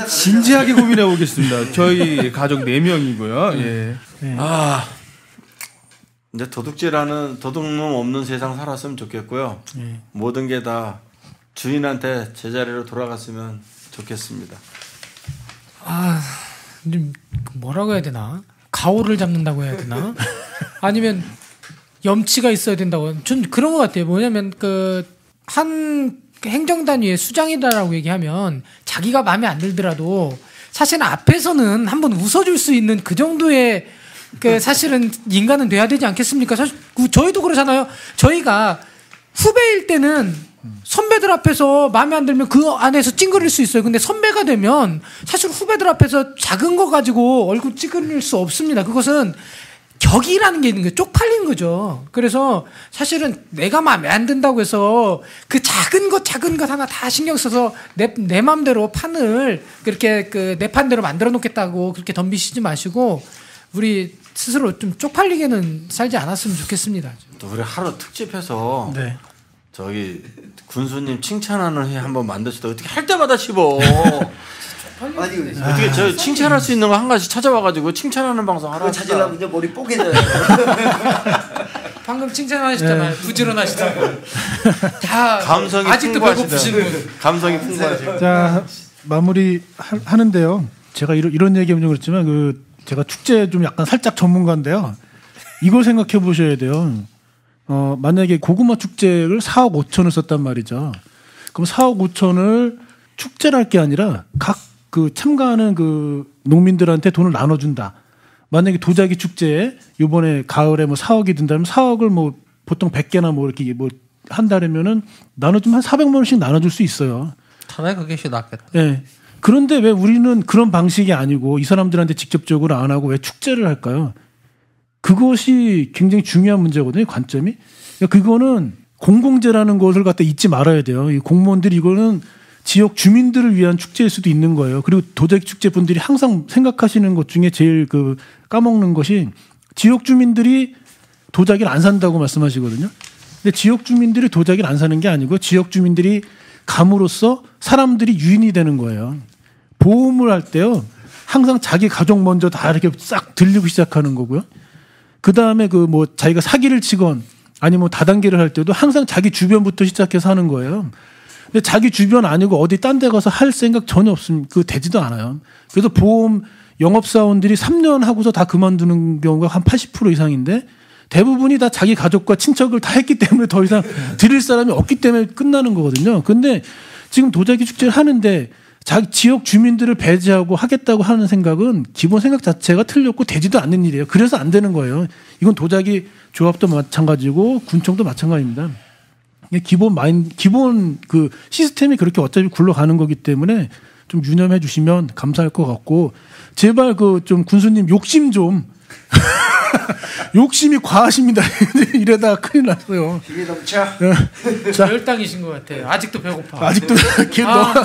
G: 진지하게 고민해 보겠습니다. 저희 가족 4명이고요. 예.
D: 네.
A: 이제 도둑놈 없는 세상 살았으면 좋겠고요. 모든 게 다 주인한테 제자리로 돌아갔으면 좋겠습니다.
B: 좀 뭐라고 해야 되나? 가오를 잡는다고 해야 되나? 아니면 염치가 있어야 된다고. 전 그런 것 같아요. 뭐냐면 한 행정단위의 수장이다라고 얘기하면 자기가 마음에 안 들더라도 사실은 앞에서는 한번 웃어줄 수 있는 그 정도의 사실은 인간은 돼야 되지 않겠습니까? 사실 저희도 그러잖아요. 저희가 후배일 때는 선배들 앞에서 마음에 안 들면 그 안에서 찡그릴 수 있어요. 근데 선배가 되면 사실 후배들 앞에서 작은 거 가지고 얼굴 찡그릴 수 없습니다. 그것은 격이라는 게 있는 거예요. 쪽팔린 거죠. 그래서 사실은 내가 마음에 안 든다고 해서 그 작은 것 하나 다 신경 써서 내 마음대로 판을 그렇게 내 판대로 만들어 놓겠다고 그렇게 덤비시지 마시고 우리 스스로 좀 쪽팔리게는 살지 않았으면 좋겠습니다.
A: 또 우리 하루 특집해서
D: 네.
A: 저기 군수님 칭찬하는 회 한번 만드시다 어떻게 할 때마다 씹어.
C: 아니
A: 어떻게 저 칭찬할 수 있는 거 한 가지 찾아와가지고 칭찬하는 방송 하라.
C: 찾으려면 이제 머리 뽀개져요.
B: 방금 칭찬하셨잖아요. 부지런하시다고. 다
A: 감성이
B: 아직도 배고프신 분.
A: 감성이 풍부하시고.
D: 자 마무리 하는데요. 제가 이런 얘기하면 좀 그렇지만 제가 축제 좀 약간 살짝 전문가인데요. 이걸 생각해 보셔야 돼요. 만약에 고구마 축제를 4억 5천을 썼단 말이죠. 그럼 4억 5천을 축제를 할 게 아니라 각 그 참가하는 그 농민들한테 돈을 나눠준다. 만약에 도자기 축제에 이번에 가을에 뭐 4억이 든다면 4억을 뭐 보통 100개나 뭐 이렇게 뭐 한다면은 나눠주면 한 400만 원씩 나눠줄 수 있어요.
E: 차라리 그게 더 낫겠다.
D: 예. 그런데 왜 우리는 그런 방식이 아니고 이 사람들한테 직접적으로 안 하고 왜 축제를 할까요? 그것이 굉장히 중요한 문제거든요. 관점이. 그러니까 그거는 공공재라는 것을 갖다 잊지 말아야 돼요. 이 공무원들이 이거는 지역 주민들을 위한 축제일 수도 있는 거예요. 그리고 도자기 축제 분들이 항상 생각하시는 것 중에 제일 그 까먹는 것이 지역 주민들이 도자기를 안 산다고 말씀하시거든요. 근데 지역 주민들이 도자기를 안 사는 게 아니고 지역 주민들이 감으로써 사람들이 유인이 되는 거예요. 보험을 할 때요. 항상 자기 가족 먼저 다 이렇게 싹 들리고 시작하는 거고요. 그 다음에 그 뭐 자기가 사기를 치건 아니면 뭐 다단계를 할 때도 항상 자기 주변부터 시작해서 하는 거예요. 근데 자기 주변 아니고 어디 딴 데 가서 할 생각 전혀 없으면 그 되지도 않아요. 그래서 보험 영업사원들이 3년 하고서 다 그만두는 경우가 한 80% 이상인데 대부분이 다 자기 가족과 친척을 다 했기 때문에 더 이상 드릴 사람이 없기 때문에 끝나는 거거든요. 근데 지금 도자기 축제를 하는데 자기 지역 주민들을 배제하고 하겠다고 하는 생각은 기본 생각 자체가 틀렸고 되지도 않는 일이에요. 그래서 안 되는 거예요. 이건 도자기 조합도 마찬가지고 군청도 마찬가지입니다. 기본 그 시스템이 그렇게 어차피 굴러가는 거기 때문에 좀 유념해 주시면 감사할 것 같고 제발 그 좀 군수님 욕심 좀 욕심이 과하십니다. 이러다가 큰일 났어요.
C: 힘이 넘쳐.
D: 자,
B: 혈당이신 것 같아요. 아직도 배고파.
D: 아직도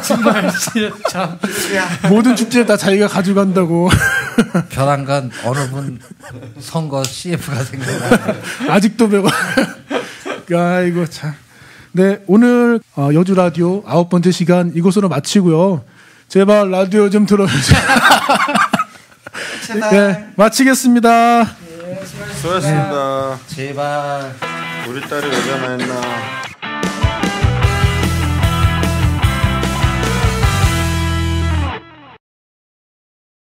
B: 정말 참.
D: 모든 축제 다 자기가 가져간다고.
E: 벼랑간 어느 분 선거 CF가 생겨나.
D: 아직도 배고. 아이고 참. 네, 오늘 여주 라디오 9번째 시간 이곳으로 마치고요. 제발 라디오 좀 들어주세요. 네, 마치겠습니다.
A: 수고하셨습니다.
E: 제발.
A: 우리 딸이 왜 전화했나.